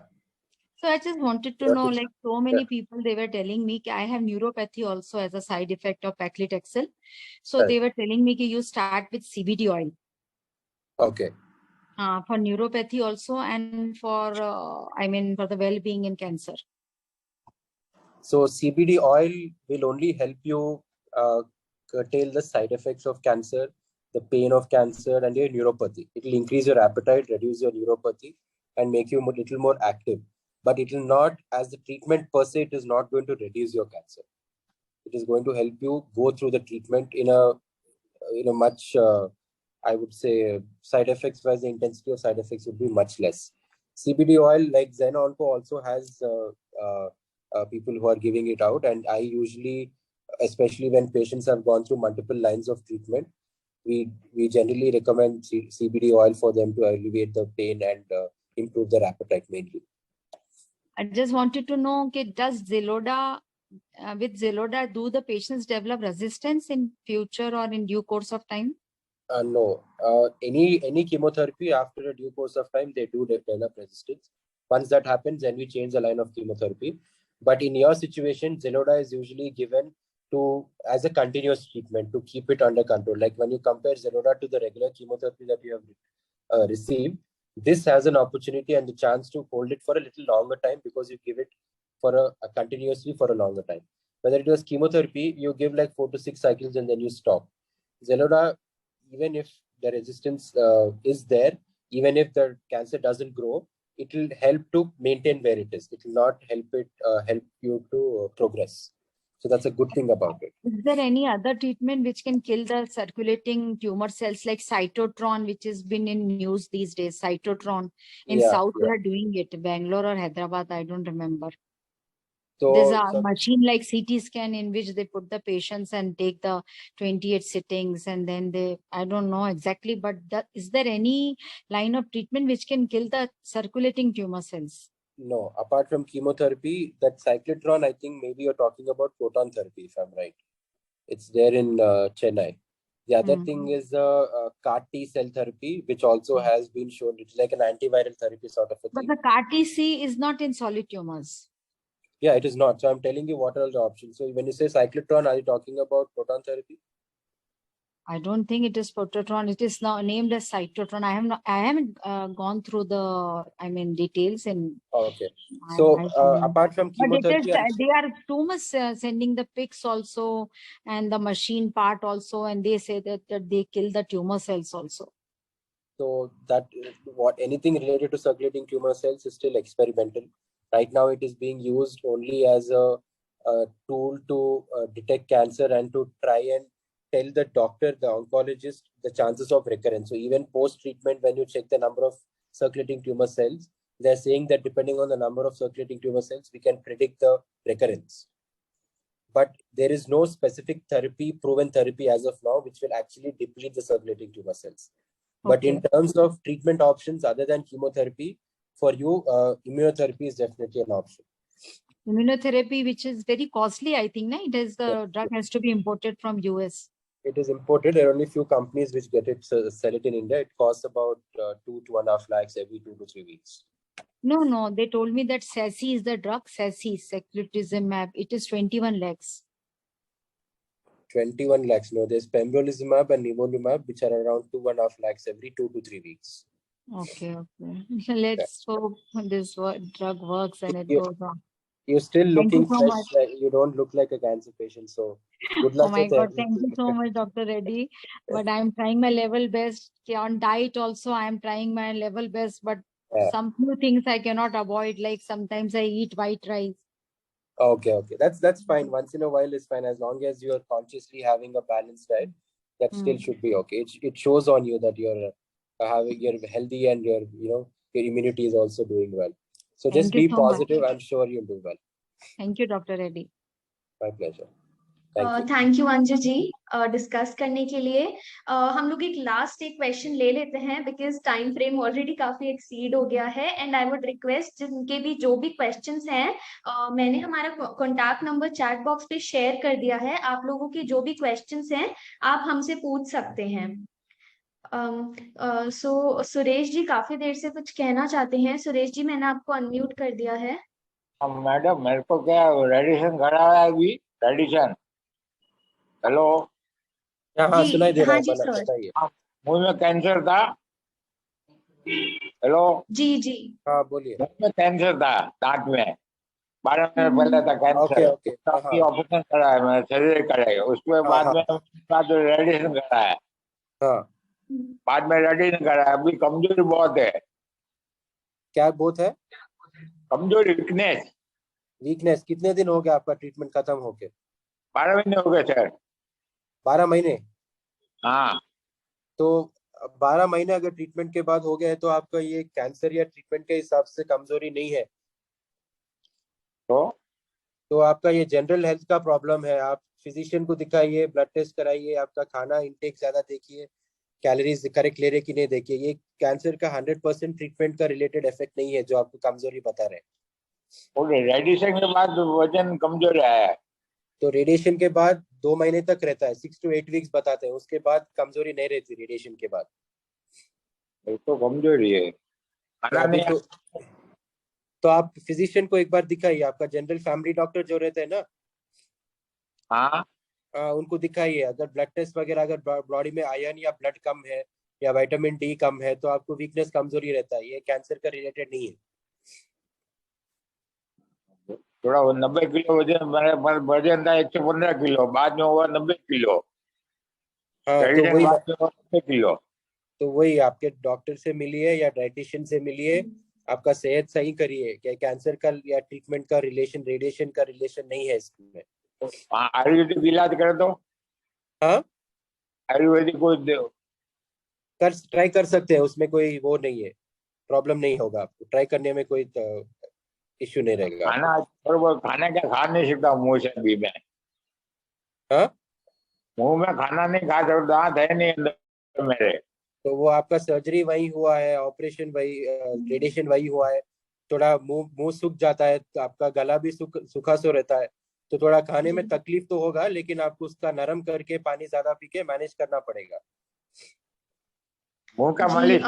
So I just wanted to know, like so many people, they were telling me I have neuropathy also as a side effect of paclitaxel. So they were telling me you start with CBD oil. Okay. For neuropathy also and for, for the well-being in cancer. So CBD oil will only help you curtail the side effects of cancer, the pain of cancer and your neuropathy. It will increase your appetite, reduce your neuropathy and make you a little more active. But it will not, as the treatment per se, it is not going to reduce your cancer. It is going to help you go through the treatment in a much, I would say, side effects wise, the intensity of side effects would be much less. CBD oil, like Zen Onco, also has people who are giving it out. And I usually, especially when patients have gone through multiple lines of treatment, we generally recommend CBD oil for them to alleviate the pain and improve their appetite mainly. I just wanted to know, okay, does Xeloda, with Xeloda, do the patients develop resistance in future or in due course of time? No. Any chemotherapy after a due course of time, they do develop resistance. Once that happens, then we change the line of chemotherapy. But in your situation, Xeloda is usually given as a continuous treatment to keep it under control. Like when you compare Xeloda to the regular chemotherapy that you have received, this has an opportunity and the chance to hold it for a little longer time because you give it for a continuously for a longer time. Whether it was chemotherapy, you give like 4 to 6 cycles and then you stop. Xeloda, even if the resistance is there, even if the cancer doesn't grow, it will help to maintain where it is. It will not help you to progress. So that's a good thing about it. Is there any other treatment which can kill the circulating tumor cells like cytotron, which has been in news these days? Cytotron in South, they are doing it. Bangalore or Hyderabad, I don't remember. So, there's a machine like CT scan in which they put the patients and take the 28 sittings and then I don't know exactly, but is there any line of treatment which can kill the circulating tumor cells? No, apart from chemotherapy, that cyclotron, I think maybe you're talking about proton therapy, if I'm right. It's there in Chennai. The other thing is CAR T cell therapy, which also has been shown. It's like an antiviral therapy sort of a thing. But the CAR T is not in solid tumors. Yeah, it is not. So I'm telling you what are the options. So when you say cyclotron, are you talking about proton therapy? I don't think it is prototron. It is now named as cytotron. I haven't gone through the details in. Okay. So apart from chemotherapy, they are too much sending the pics also and the machine part also, and they say that they kill the tumor cells also. So that anything related to circulating tumor cells is still experimental. Right now, it is being used only as a tool to detect cancer and to try and tell the doctor, the oncologist, the chances of recurrence. So even post-treatment, when you check the number of circulating tumor cells, they're saying that depending on the number of circulating tumor cells, we can predict the recurrence. But there is no specific proven therapy as of now, which will actually deplete the circulating tumor cells. But in terms of treatment options other than chemotherapy, for you, immunotherapy is definitely an option. Immunotherapy, which is very costly, I think, it is the drug has to be imported from US. It is imported. There are only few companies which get it, sell it in India. It costs about 2.5 lakhs every 2 to 3 weeks. No, they told me that SASI is the drug, SASI, sacubitril/mab. It is 21 lakhs. 21 lakhs. No, there's pembrolizumab and nivolumab, which are around 2.5 lakhs every 2 to 3 weeks. Okay. Let's hope this drug works and it You- goes on. You're still Thank you looking so fresh. much. Like you don't look like a cancer patient. So good Oh luck my with God, thank everything. you so much, Dr. Reddy. But I'm trying my level best. On diet also, I'm trying my level best. But Yeah. some few things I cannot avoid. Like sometimes I eat white rice. Okay. That's fine. Once in a while is fine, as long as you're consciously having a balanced diet. That still should be okay. It shows on you that you're healthy and your immunity is also doing well. So just Thank you be so much. positive. I'm sure you'll do well. Thank you, Dr. Reddy. My pleasure. Thank you. Thank you Anju ji discuss करने के लिए। हम लोग एक last question ले लेते हैं because time frame already काफी एक्सीड हो गया है एंड आई वुड रिक्वेस्ट जिनके भी जो भी क्वेश्चंस हैं मैंने हमारा कॉन्टैक्ट नंबर चैट बॉक्स पे शेयर कर दिया है। आप लोगों के जो भी क्वेश्चंस हैं आप हमसे पूछ सकते हैं। सुरेश जी काफी देर से कुछ कहना चाहते हैं। सुरेश जी मैंने आपको अनम्यूट कर दिया है। मैडम मेरे को क्या रेडिएशन करा है अभी? रेडिएशन हेलो हाँ सुनाई दे रहा है। जी सर। बताइए। मुंह में कैंसर था। हेलो जी हाँ बोलिए। मुंह में कैंसर था दांत में 12 महीने पहले था कैंसर। ओके। ऑपरेशन करा है मैंने, सर्जरी कराई। उसके बाद में रेडिएशन करा है। बाद में रेडिएशन करा है। अभी कमजोरी बहुत है। क्या बहुत है? कमजोरी वीकनेस। कितने दिन हो गया आपका ट्रीटमेंट खत्म होके? 12 महीने हो गए सर। 12 महीने? हाँ। तो 12 महीने अगर ट्रीटमेंट के बाद हो गया है तो आपका ये कैंसर या ट्रीटमेंट के हिसाब से कमजोरी नहीं है। तो आपका ये जनरल हेल्थ का प्रॉब्लम है। आप फिजिशियन को दिखाइए, ब्लड टेस्ट कराइए, आपका खाना इंटेक ज्यादा देखिए, कैलोरीज करेक्ट ले रहे कि नहीं देखिए। ये कैंसर का 100% ट्रीटमेंट का रिलेटेड इफेक्ट नहीं है जो आपको कमजोरी बता रहे हैं। रेडिएशन के बाद वजन कमजोर आया है। तो रेडिएशन के बाद 2 महीने तक रहता है, 6 to 8 वीक्स बताते हैं। उसके बाद कमजोरी नहीं रहती रेडिएशन के बाद। तो कमजोरी है। तो आप फिजिशियन को एक बार दिखाइए। आपका जनरल फैमिली डॉक्टर जो रहते हैं ना, हाँ उनको दिखाइए। अगर ब्लड टेस्ट वगैरह अगर बॉडी में आयरन या ब्लड कम है या विटामिन डी कम है तो आपको वीकनेस कमजोरी रहता है। ये कैंसर का रिलेटेड नहीं है। थोड़ा 90 किलो वजन मेरा वजन था 115 किलो, बाद में हुआ 90 किलो। हाँ तो वही 90 किलो। तो वही आपके डॉक्टर से मिलिए या डाइटिशियन से मिलिए, आपका सेहत सही करिए। क्या कैंसर का या ट्रीटमेंट का रिलेशन रेडिएशन का रिलेशन नहीं है इसमें। आयुर्वेदिक इलाज कर दो। हाँ आयुर्वेदिक को ट्राई कर सकते हैं, उसमें कोई वो नहीं है, प्रॉब्लम नहीं होगा। आपको ट्राई करने में कोई इश्यू नहीं रहेगा। खाना क्या खा नहीं सकता मुंह से भी मैं। हाँ मुंह में खाना नहीं खा सकता, दांत है नहीं अंदर मेरे। तो वो आपका सर्जरी वही हुआ है, ऑपरेशन वही, रेडिएशन वही हुआ है। थोड़ा मुंह सूख जाता है, तो आपका गला भी सूखा सो रहता है। तो थोड़ा खाने में तकलीफ तो होगा, लेकिन आपको उसका नरम करके पानी ज्यादा पी के मैनेज करना पड़ेगा। मुंह का मालिश।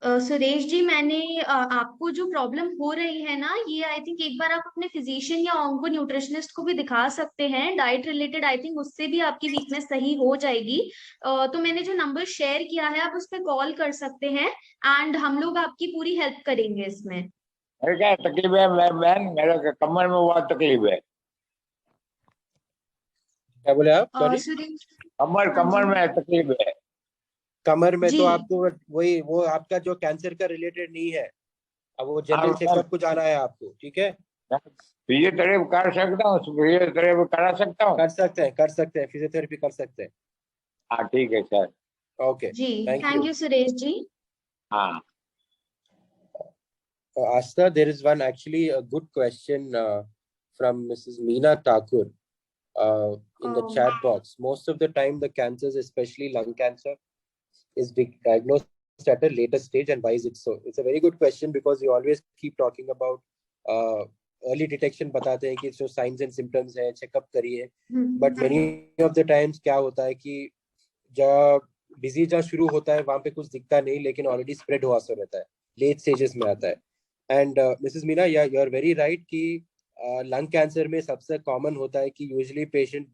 सुरेश जी मैंने आपको जो प्रॉब्लम हो रही है ना, ये आई थिंक एक बार आप अपने फिजिशियन या ऑन्को न्यूट्रिशनिस्ट को भी दिखा सकते हैं। डाइट रिलेटेड आई थिंक उससे भी आपकी वीकनेस सही हो जाएगी। तो मैंने जो नंबर शेयर किया है आप उस पर कॉल कर सकते हैं एंड हम लोग आपकी पूरी हेल्प करेंगे इसमें। मेरे क्या तकलीफ है बहन? मेरे कमर में बहुत तकलीफ है। क्या बोले आप? सुरेश कमर में तकलीफ है। कमर में तो आपको वही वो आपका जो कैंसर का रिलेटेड नहीं है। अब वो जनरल चेकअप को जाना है आपको। ठीक है, फिजियोथेरेपी कर सकता हूँ? फिजियोथेरेपी करा सकता हूँ? कर सकते हैं फिजियोथेरेपी कर सकते हैं। हाँ ठीक है सर। ओके जी थैंक यू सुरेश जी। हाँ Asta, there is one actually a good question from Mrs. Meena Thakur in the chat box. Most of the time, the cancers, especially lung cancer, is diagnosed at a later stage, and why is it so? It's a very good question because you always keep talking about early detection बताते हैं कि जो science and symptoms है checkup करिए, but many of the times क्या होता है कि जब डिजीज जहाँ शुरू होता है वहां पे कुछ दिखता नहीं, लेकिन ऑलरेडी स्प्रेड हुआ सा रहता है, लेट स्टेजेस में आता है. And Mrs Meena, you are very right कि लंग कैंसर में सबसे कॉमन होता है कि यूजुअली पेशेंट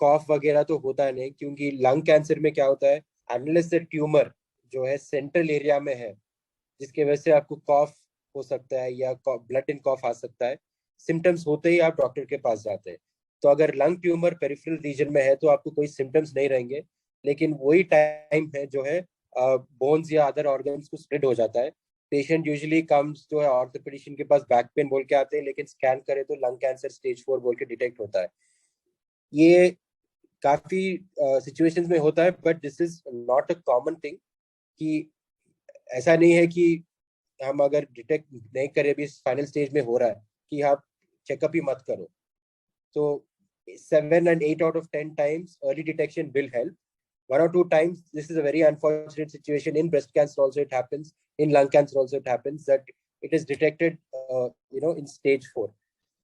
कॉफ वगैरह तो होता है नहीं, क्योंकि लंग कैंसर में क्या होता है, अनलेस द ट्यूमर जो है सेंट्रल एरिया में है, जिसके वजह से आपको कॉफ हो सकता है या ब्लड इन कॉफ आ सकता है, सिम्टम्स होते ही आप डॉक्टर के पास जाते हैं. तो अगर लंग ट्यूमर पेरिफेरल रीजन में है तो आपको कोई सिम्टम्स नहीं रहेंगे, लेकिन वही टाइम है जो है बोन्स या अदर ऑर्गन्स को स्प्रेड हो जाता है. पेशेंट यूजुअली कम्स जो है ऑर्थोपेडिशियन के पास बैक पेन बोल के आते हैं, लेकिन स्कैन करे तो लंग कैंसर स्टेज 4 बोल के डिटेक्ट होता है. ये काफी सिचुएशंस में होता है, but this is not a common thing. कि ऐसा नहीं है कि हम अगर डिटेक्ट नहीं करें भी फाइनल स्टेज में हो रहा है कि आप चेकअप ही मत करो. तो 7 and 8 out of 10 times early detection will help. 1 or 2 times this is a very unfortunate situation. In breast cancer also it happens, in lung cancer also it happens, that it is detected in stage 4,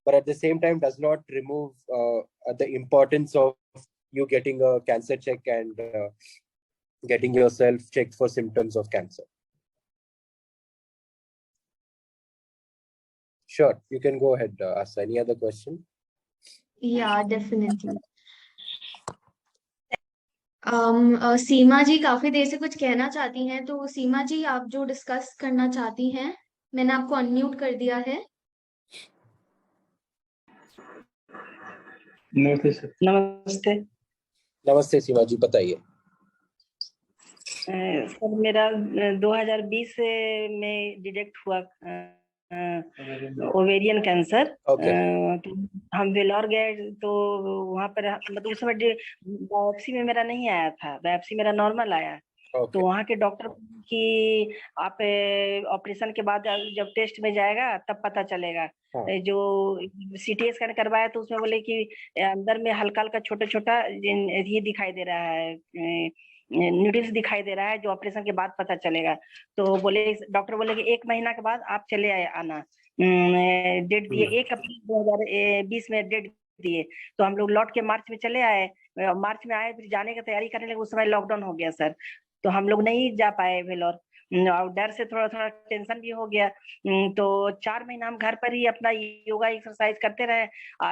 but at the same time does not remove the importance of you getting a cancer check and getting yourself checked for symptoms of cancer. Sure, you can go ahead, ask any other question. Yeah, definitely. सीमा जी काफी देर से कुछ कहना चाहती हैं, तो सीमा जी आप जो discuss करना चाहती हैं, मैंने आपको अनम्यूट कर दिया है. नमस्ते सर. नमस्ते नमस्ते सीमा जी, बताइए. सर, मेरा 2020 में डिटेक्ट हुआ ओवेरियन कैंसर. Okay. तो हम वेलोर गए, तो वहां पर मतलब उस समय बायोप्सी में मेरा नहीं आया था, बायोप्सी मेरा नॉर्मल आया. Okay. तो वहाँ के डॉक्टर कि आप ऑपरेशन के बाद जब टेस्ट में जाएगा तब पता चलेगा. हाँ. जो सीटी स्कैन करवाया तो उसमें बोले कि अंदर में हल्का हल्का छोटा छोटा ये दिखाई दे रहा है, न्यूडल्स दिखाई दे रहा है, जो ऑपरेशन के बाद पता चलेगा. तो बोले, डॉक्टर बोले कि 1 महीना के बाद आप चले आना. डेट दिए 1 अप्रैल 2020 में डेट दिए. तो हम लोग लौट के मार्च में चले आए. मार्च में आए, फिर जाने की तैयारी करने लगे, उस समय लॉकडाउन हो गया सर. तो हम लोग नहीं जा पाए वेलोर, और डर से थोड़ा थोड़ा टेंशन भी हो गया. तो 4 महीना हम घर पर ही अपना योगा एक्सरसाइज करते रहे.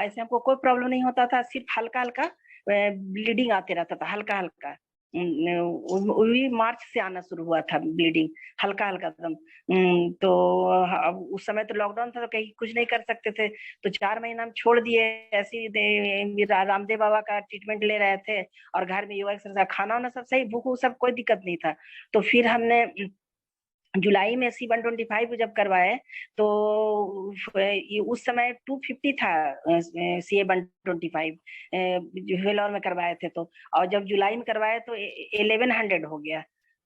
ऐसे हमको कोई प्रॉब्लम नहीं होता था, सिर्फ हल्का हल्का ब्लीडिंग आते रहता था, हल्का हल्का. वही मार्च से आना शुरू हुआ था ब्लीडिंग, हल्का हल्का एकदम. तो उस समय तो लॉकडाउन था, तो कहीं कुछ नहीं कर सकते थे. तो 4 महीना हम छोड़ दिए. ऐसे रामदेव बाबा का ट्रीटमेंट ले रहे थे, और घर में योगा एक्सरसाइज, खाना वाना सब सही, भूख सब कोई दिक्कत नहीं था. तो फिर हमने जुलाई में C125 जब करवाए, तो उस समय 250 था CA125 वेलोर में करवाए थे. तो और जब जुलाई में करवाए तो 1100 हो गया.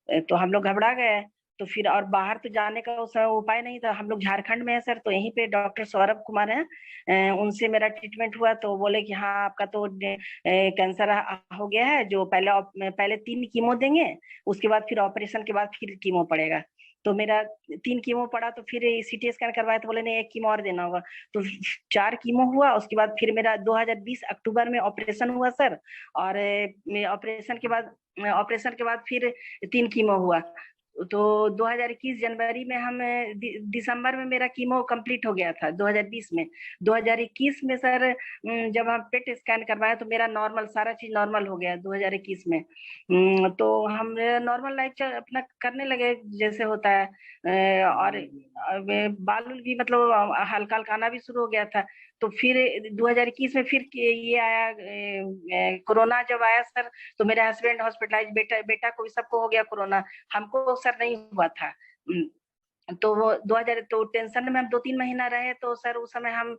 तो हम लोग घबरा गए. तो फिर और बाहर तो जाने का उस समय उपाय नहीं था. हम लोग झारखंड में है सर, तो यहीं पे डॉक्टर सौरभ कुमार हैं, उनसे मेरा ट्रीटमेंट हुआ. तो बोले कि हाँ, आपका तो कैंसर हो गया है, जो पहले 3 कीमो देंगे, उसके बाद फिर ऑपरेशन के बाद फिर कीमो पड़ेगा. तो मेरा 3 कीमो पड़ा. तो फिर सीटी स्कैन करवाया, तो बोले नहीं, 1 कीमो और देना होगा. तो 4 कीमो हुआ. उसके बाद फिर मेरा 2020 अक्टूबर में ऑपरेशन हुआ सर. और ऑपरेशन के बाद फिर 3 कीमो हुआ. तो 2021 जनवरी में हम दिसंबर में मेरा कीमो कंप्लीट हो गया था 2020 में. 2021 में सर जब हम पेट स्कैन करवाए तो मेरा नॉर्मल, सारा चीज नॉर्मल हो गया 2021 में. तो हम नॉर्मल लाइफ अपना करने लगे जैसे होता है. और बाल भी मतलब हल्का हल्का आना भी शुरू हो गया था. तो फिर 2021 में फिर ये आया कोरोना जब आया सर, तो मेरे हस्बैंड हॉस्पिटलाइज, बेटा को भी सबको हो गया कोरोना, हमको सर नहीं हुआ था. तो वो 2000 तो टेंशन में हम 2-3 महीना रहे. तो सर उस समय हम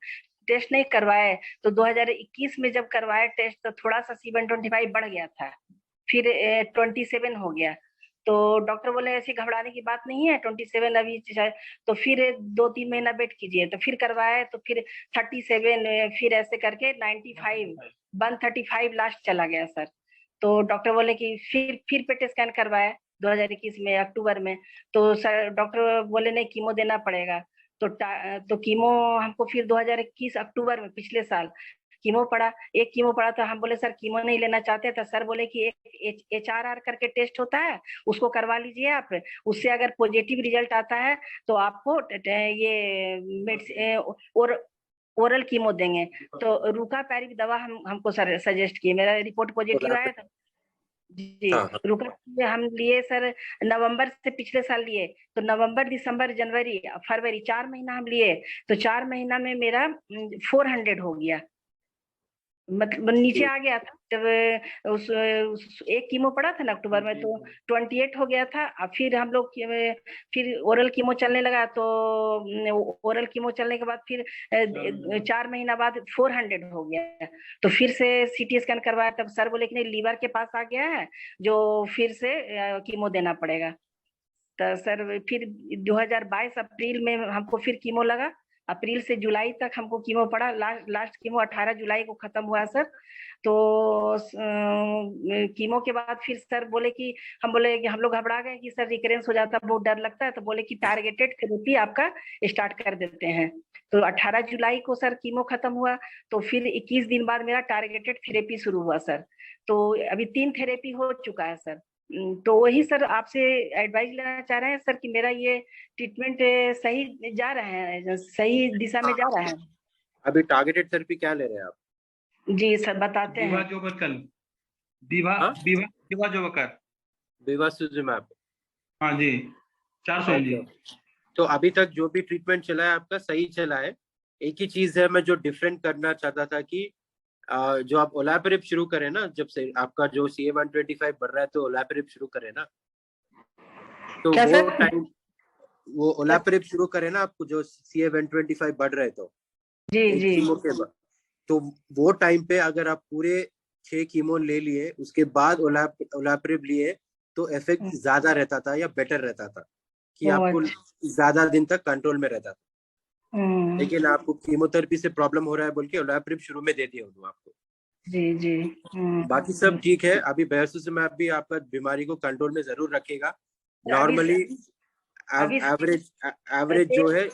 टेस्ट नहीं करवाए. तो 2021 में जब करवाए टेस्ट, तो थोड़ा सा C125 बढ़ गया था, फिर 27 हो गया. तो डॉक्टर बोले ऐसी घबराने की बात नहीं है, 27 अभी. तो फिर 2-3 महीना वेट कीजिए. तो फिर करवाए, तो फिर 37, फिर ऐसे करके 95, 135 लास्ट चला गया सर. तो डॉक्टर बोले कि फिर पेट स्कैन करवाए 2021 में अक्टूबर में. तो सर डॉक्टर बोले नहीं, कीमो देना पड़ेगा. तो कीमो हमको फिर 2021 अक्टूबर में पिछले साल कीमो पड़ा, एक कीमो पड़ा। तो हम बोले सर कीमो नहीं लेना चाहते, तो सर बोले कि एक HRR करके टेस्ट होता है, उसको करवा लीजिए आप, उससे अगर पॉजिटिव रिजल्ट आता है तो आपको ये और ओरल कीमो देंगे। तो रूका पैरिक दवा हमको सर सजेस्ट किए, मेरा रिपोर्ट पॉजिटिव आया था जी। रुका हम लिए सर नवंबर से पिछले साल लिए, तो नवंबर दिसंबर जनवरी फरवरी 4 महीना हम लिए, तो 4 महीना में मेरा 400 हो गया, मतलब नीचे आ गया था। जब उस एक कीमो पड़ा था ना अक्टूबर में, तो 28 हो गया था। अब फिर हम लोग फिर ओरल कीमो चलने लगा, तो ओरल कीमो चलने के बाद फिर 4 महीना बाद 400 हो गया। तो फिर से CT स्कैन करवाया, तब सर बोले कि नहीं लीवर के पास आ गया है, जो फिर से कीमो देना पड़ेगा। तो सर फिर 2022 अप्रैल में हमको फिर कीमो लगा, अप्रैल से जुलाई तक हमको कीमो पड़ा। लास्ट कीमो 18 जुलाई को खत्म हुआ सर। तो कीमो के बाद फिर सर बोले कि हम बोले कि हम लोग घबरा गए कि सर रिकरेंस हो जाता, बहुत डर लगता है। तो बोले कि टारगेटेड थेरेपी आपका स्टार्ट कर देते हैं। तो 18 जुलाई को सर कीमो खत्म हुआ, तो फिर 21 दिन बाद मेरा टारगेटेड थेरेपी शुरू हुआ सर। तो अभी 3 थेरेपी हो चुका है सर। तो वही सर आपसे एडवाइस लेना चाह रहे हैं सर कि मेरा ये ट्रीटमेंट सही जा रहा है, सही दिशा में जा रहा है। अभी टारगेटेड थेरेपी क्या ले रहे हैं आप? जी सर बताते हैं। बेवासिजुमैब। हाँ जी 400 mg। तो अभी तक जो भी ट्रीटमेंट चला है आपका सही चला है। एक ही चीज है मैं जो डिफरेंट करना चाहता था कि जो आप ओलापरिब शुरू करें ना, जब से आपका जो CA-125 बढ़ रहा है तो ओलापरिब शुरू करें ना, तो वो टाइम वो ओलापरिब शुरू करें ना, आपको जो CA-125 बढ़ रहे तो जी जी कीमो के बाद, तो वो टाइम पे अगर आप पूरे 6 कीमो ले लिए उसके बाद ओलापरिब लिए तो इफेक्ट ज्यादा रहता था या बेटर रहता था कि आपको ज्यादा दिन तक कंट्रोल में रहता था। लेकिन आपको कीमोथेरेपी से प्रॉब्लम हो रहा है बोल के ओलापरिब शुरू में दे दिया उन्होंने आपको। जी जी बाकी सब ठीक है। अभी बेवासिजुमैब भी आपका बीमारी को कंट्रोल में जरूर रखेगा। नॉर्मली एवरेज जो है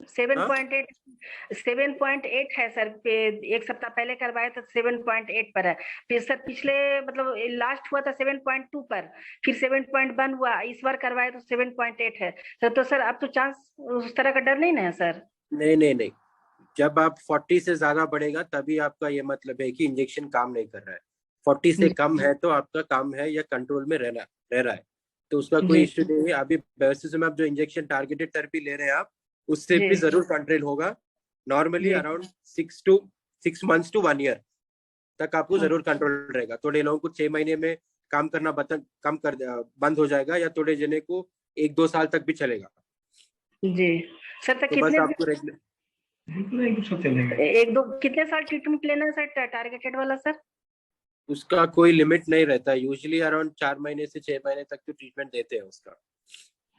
7.8 है सर पे। एक सप्ताह पहले करवाया था 7.8 पर है। फिर सर पिछले मतलब लास्ट हुआ था 7.2 पर, फिर 7.1 हुआ, इस बार करवाया तो 7.8 है सर। तो सर अब तो चांस उस तरह का डर नहीं ना है सर? नहीं, जब आप 40 से ज्यादा बढ़ेगा तभी आपका ये मतलब है कि इंजेक्शन काम नहीं कर रहा है। 40 से कम है तो आपका काम है या कंट्रोल में रह रहा है, तो उसका कोई इश्यू नहीं है। अभी बेवासिजुमैब जो इंजेक्शन टारगेटेड थेरेपी ले रहे हैं आप, उससे भी जरूर कंट्रोल होगा। Normally around 6 months to 1 year तक आपको जरूर कंट्रोल रहेगा। थोड़े लोगों को 6 महीने में काम करना बंद हो जाएगा, या थोड़े जने को 1-2 साल तक भी चलेगा जी सर। तो बस आपको कितने साल ट्रीटमेंट लेना है सर टारगेटेड वाला सर? उसका कोई लिमिट नहीं रहता है। यूजुअली अराउंड 4 महीने से 6 महीने तक तो ट्रीटमेंट देते हैं उसका।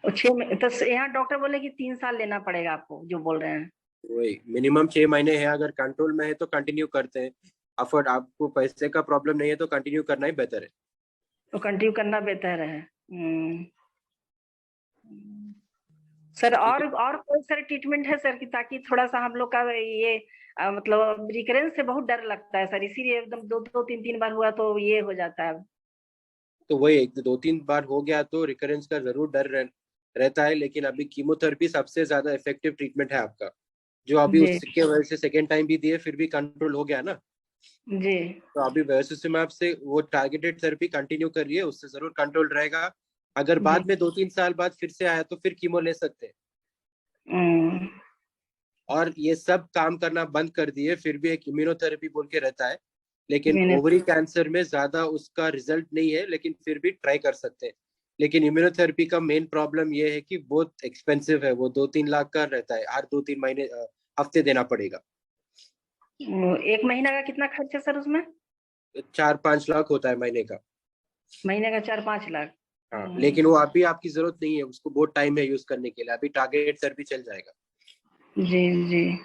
तो यहाँ डॉक्टर बोले कि 3 साल लेना पड़ेगा आपको, जो बोल रहे हैं वही मिनिमम 6 महीने है। अगर कंट्रोल में है तो कंटिन्यू करते हैं, अफोर्ड आपको पैसे का प्रॉब्लम नहीं है तो कंटिन्यू करना ही बेहतर है। तो कंटिन्यू करना बेहतर है सर। और कोई सर ट्रीटमेंट है सर कि ताकि थोड़ा सा हम लोग का ये मतलब रिकरेंस से बहुत डर लगता है सर, इसीलिए एकदम 2-3 बार हुआ तो ये हो जाता है। तो वही 2-3 बार हो गया तो रिकरेंस का जरूर डर रहता है। लेकिन अभी कीमोथेरेपी सबसे ज्यादा इफेक्टिव ट्रीटमेंट है आपका, जो अभी उसके वजह से सेकेंड टाइम भी दिए फिर भी कंट्रोल हो गया ना जी। तो अभी बेवासिजुमैब से वो टारगेटेड थेरेपी कंटिन्यू करिए, उससे जरूर कंट्रोल रहेगा। अगर बाद में 2-3 साल बाद फिर से आया तो फिर कीमो ले सकते हैं। और ये सब काम करना बंद कर दिए फिर भी एक इम्यूनोथेरेपी बोल के रहता है, लेकिन ओवरी कैंसर में ज्यादा उसका रिजल्ट नहीं है, लेकिन फिर भी ट्राई कर सकते हैं। लेकिन इम्यूनोथेरेपी का मेन प्रॉब्लम ये है कि बहुत एक्सपेंसिव है, वो 2-3 लाख का रहता है, हर 2-3 महीने हफ्ते देना पड़ेगा। 1 महीना का कितना खर्च है सर उसमें? 4-5 लाख होता है महीने का। महीने का 4-5 लाख? हाँ, लेकिन वो अभी आपकी जरूरत नहीं है, उसको बहुत टाइम है यूज करने के लिए। अभी टारगेट थेरेपी चल जाएगा। जी जी।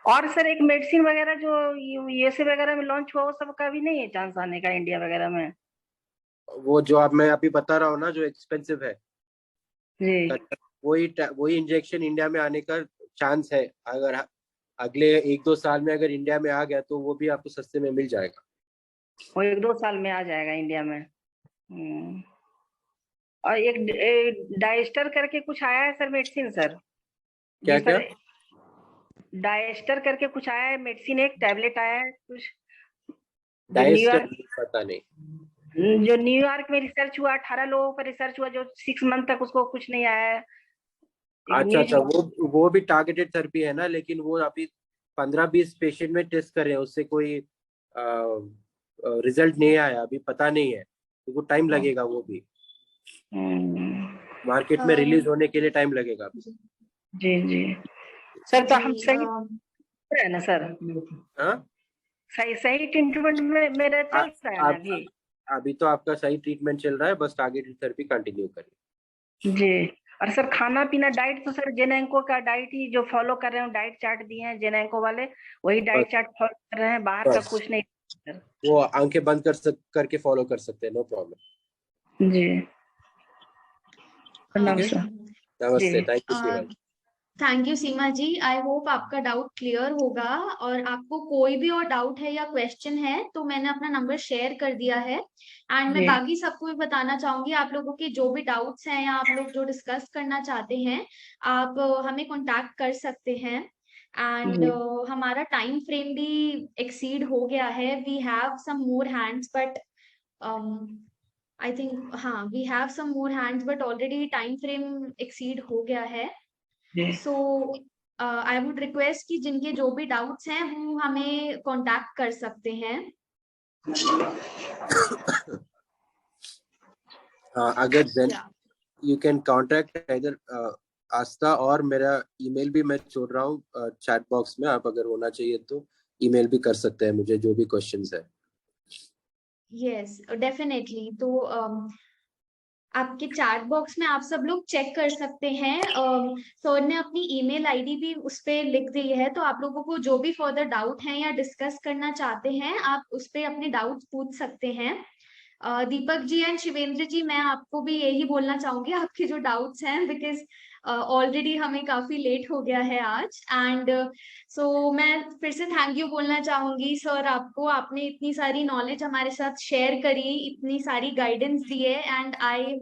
और सर एक मेडिसिन वगैरह जो यूएसए वगैरह में लॉन्च हुआ, वो सब का भी नहीं है चांस आने का इंडिया वगैरह में? वो जो आप मैं अभी बता रहा हूँ ना, जो एक्सपेंसिव है, जी वही इंजेक्शन इंडिया में आने का चांस है। अगर अगले 1-2 साल में अगर इंडिया में आ गया तो वो भी आपको सस्ते में मिल जाएगा। वो 1-2 साल में आ जाएगा इंडिया में। और एक डायस्टर करके कुछ आया है सर मेडिसिन सर? क्या क्या? डायस्टर करके कुछ आया है मेडिसिन, एक टैबलेट आया है कुछ डायस्टर पता नहीं। जो न्यूयॉर्क में रिसर्च हुआ, 18 लोगों पर रिसर्च हुआ, जो 6 मंथ तक उसको कुछ नहीं आया है। अच्छा, वो भी टारगेटेड थेरेपी है ना, लेकिन वो अभी 15-20 पेशेंट में टेस्ट कर रहे हैं, उससे कोई रिजल्ट नहीं आया, अभी पता नहीं है, तो वो टाइम लगेगा। वो भी मार्केट में रिलीज होने के लिए टाइम लगेगा। जी जी सर, तो हम सही है ना सर? हाँ, सही ट्रीटमेंट में मेरा चल रहा है ना अभी तो आपका सही ट्रीटमेंट चल रहा है, बस टारगेटेड थेरेपी कंटिन्यू करिए। जी। और सर खाना पीना डाइट तो सर जेनेंको का डाइट ही जो फॉलो कर रहे हैं, डाइट चार्ट दिए हैं जेनेंको वाले, वही डाइट चार्ट फॉलो कर रहे हैं, बाहर का कुछ नहीं सर। वो आंखें बंद करके फॉलो कर सकते हैं, नो प्रॉब्लम। जी नमस्ते, thank you. Thank you Seema ji. I hope आपका डाउट क्लियर होगा, और आपको कोई भी और डाउट है या क्वेश्चन है तो मैंने अपना नंबर शेयर कर दिया है। एंड मैं बाकी सबको भी बताना चाहूंगी, आप लोगों के जो भी डाउट्स हैं या आप लोग जो डिस्कस करना चाहते हैं, आप हमें कांटेक्ट कर सकते हैं। एंड हमारा टाइम फ्रेम भी एक्सीड हो गया है। We have some more hands but I think हाँ we have some more hands but already time frame exceed हो गया है। सो आई वुड रिक्वेस्ट कि जिनके जो भी डाउट्स हैं वो हमें कांटेक्ट कर सकते हैं। अगर यू कैन कांटेक्ट इधर आस्था, और मेरा ईमेल भी मैं छोड़ रहा हूँ चैट बॉक्स में, आप अगर होना चाहिए तो ईमेल भी कर सकते हैं मुझे, जो भी क्वेश्चंस है। Yes definitely. तो आपके चैट बॉक्स में आप सब लोग चेक कर सकते हैं। सर ने अपनी ईमेल आईडी भी उस पर लिख दी है, तो आप लोगों को जो भी फर्दर डाउट हैं या डिस्कस करना चाहते हैं आप उस पर अपने डाउट्स पूछ सकते हैं। दीपक जी एंड शिवेंद्र जी, मैं आपको भी यही बोलना चाहूंगी, आपके जो डाउट्स हैं, बिकॉज ऑलरेडी हमें काफी लेट हो गया है आज। एंड सो मैं फिर से थैंक यू बोलना चाहूंगी सर आपको, आपने इतनी सारी नॉलेज हमारे साथ शेयर करी, इतनी सारी गाइडेंस दिए। एंड आई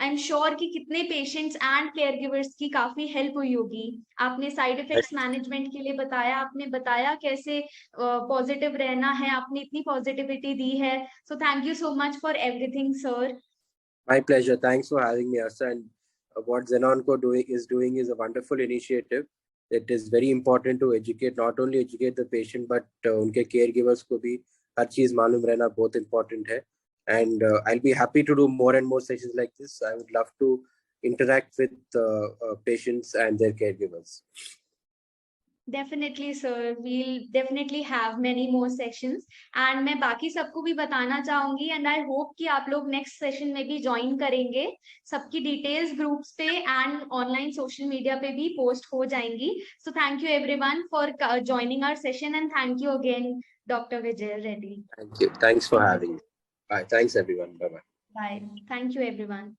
एम श्योर कि कितने पेशेंट्स एंड केयर गिवर्स की काफी हेल्प हुई होगी। आपने साइड इफेक्ट्स मैनेजमेंट के लिए बताया, आपने बताया कैसे पॉजिटिव रहना है, आपने इतनी पॉजिटिविटी दी है। So thank you so much for everything sir. My pleasure. Thanks for having me, Asa. And what Zenonco is doing is a wonderful initiative. It is very important to educate, not only educate the patient, but उनके caregivers को भी हर चीज मालूम रहना बहुत important है. And I'll be happy to do more and more sessions like this. I would love to interact with patients and their caregivers. Definitely sir, we'll definitely have many more sessions. And मैं बाकी सबको भी बताना चाहूंगी, and I hope कि आप लोग next session में भी join करेंगे। सबकी details groups पे and online social media पे भी post हो जाएंगी। So thank you everyone for joining our session, and thank you again Dr. Vijay Reddy. Thank you. Thanks for having me. Bye. Thanks everyone. Bye bye. Bye. Thank you everyone.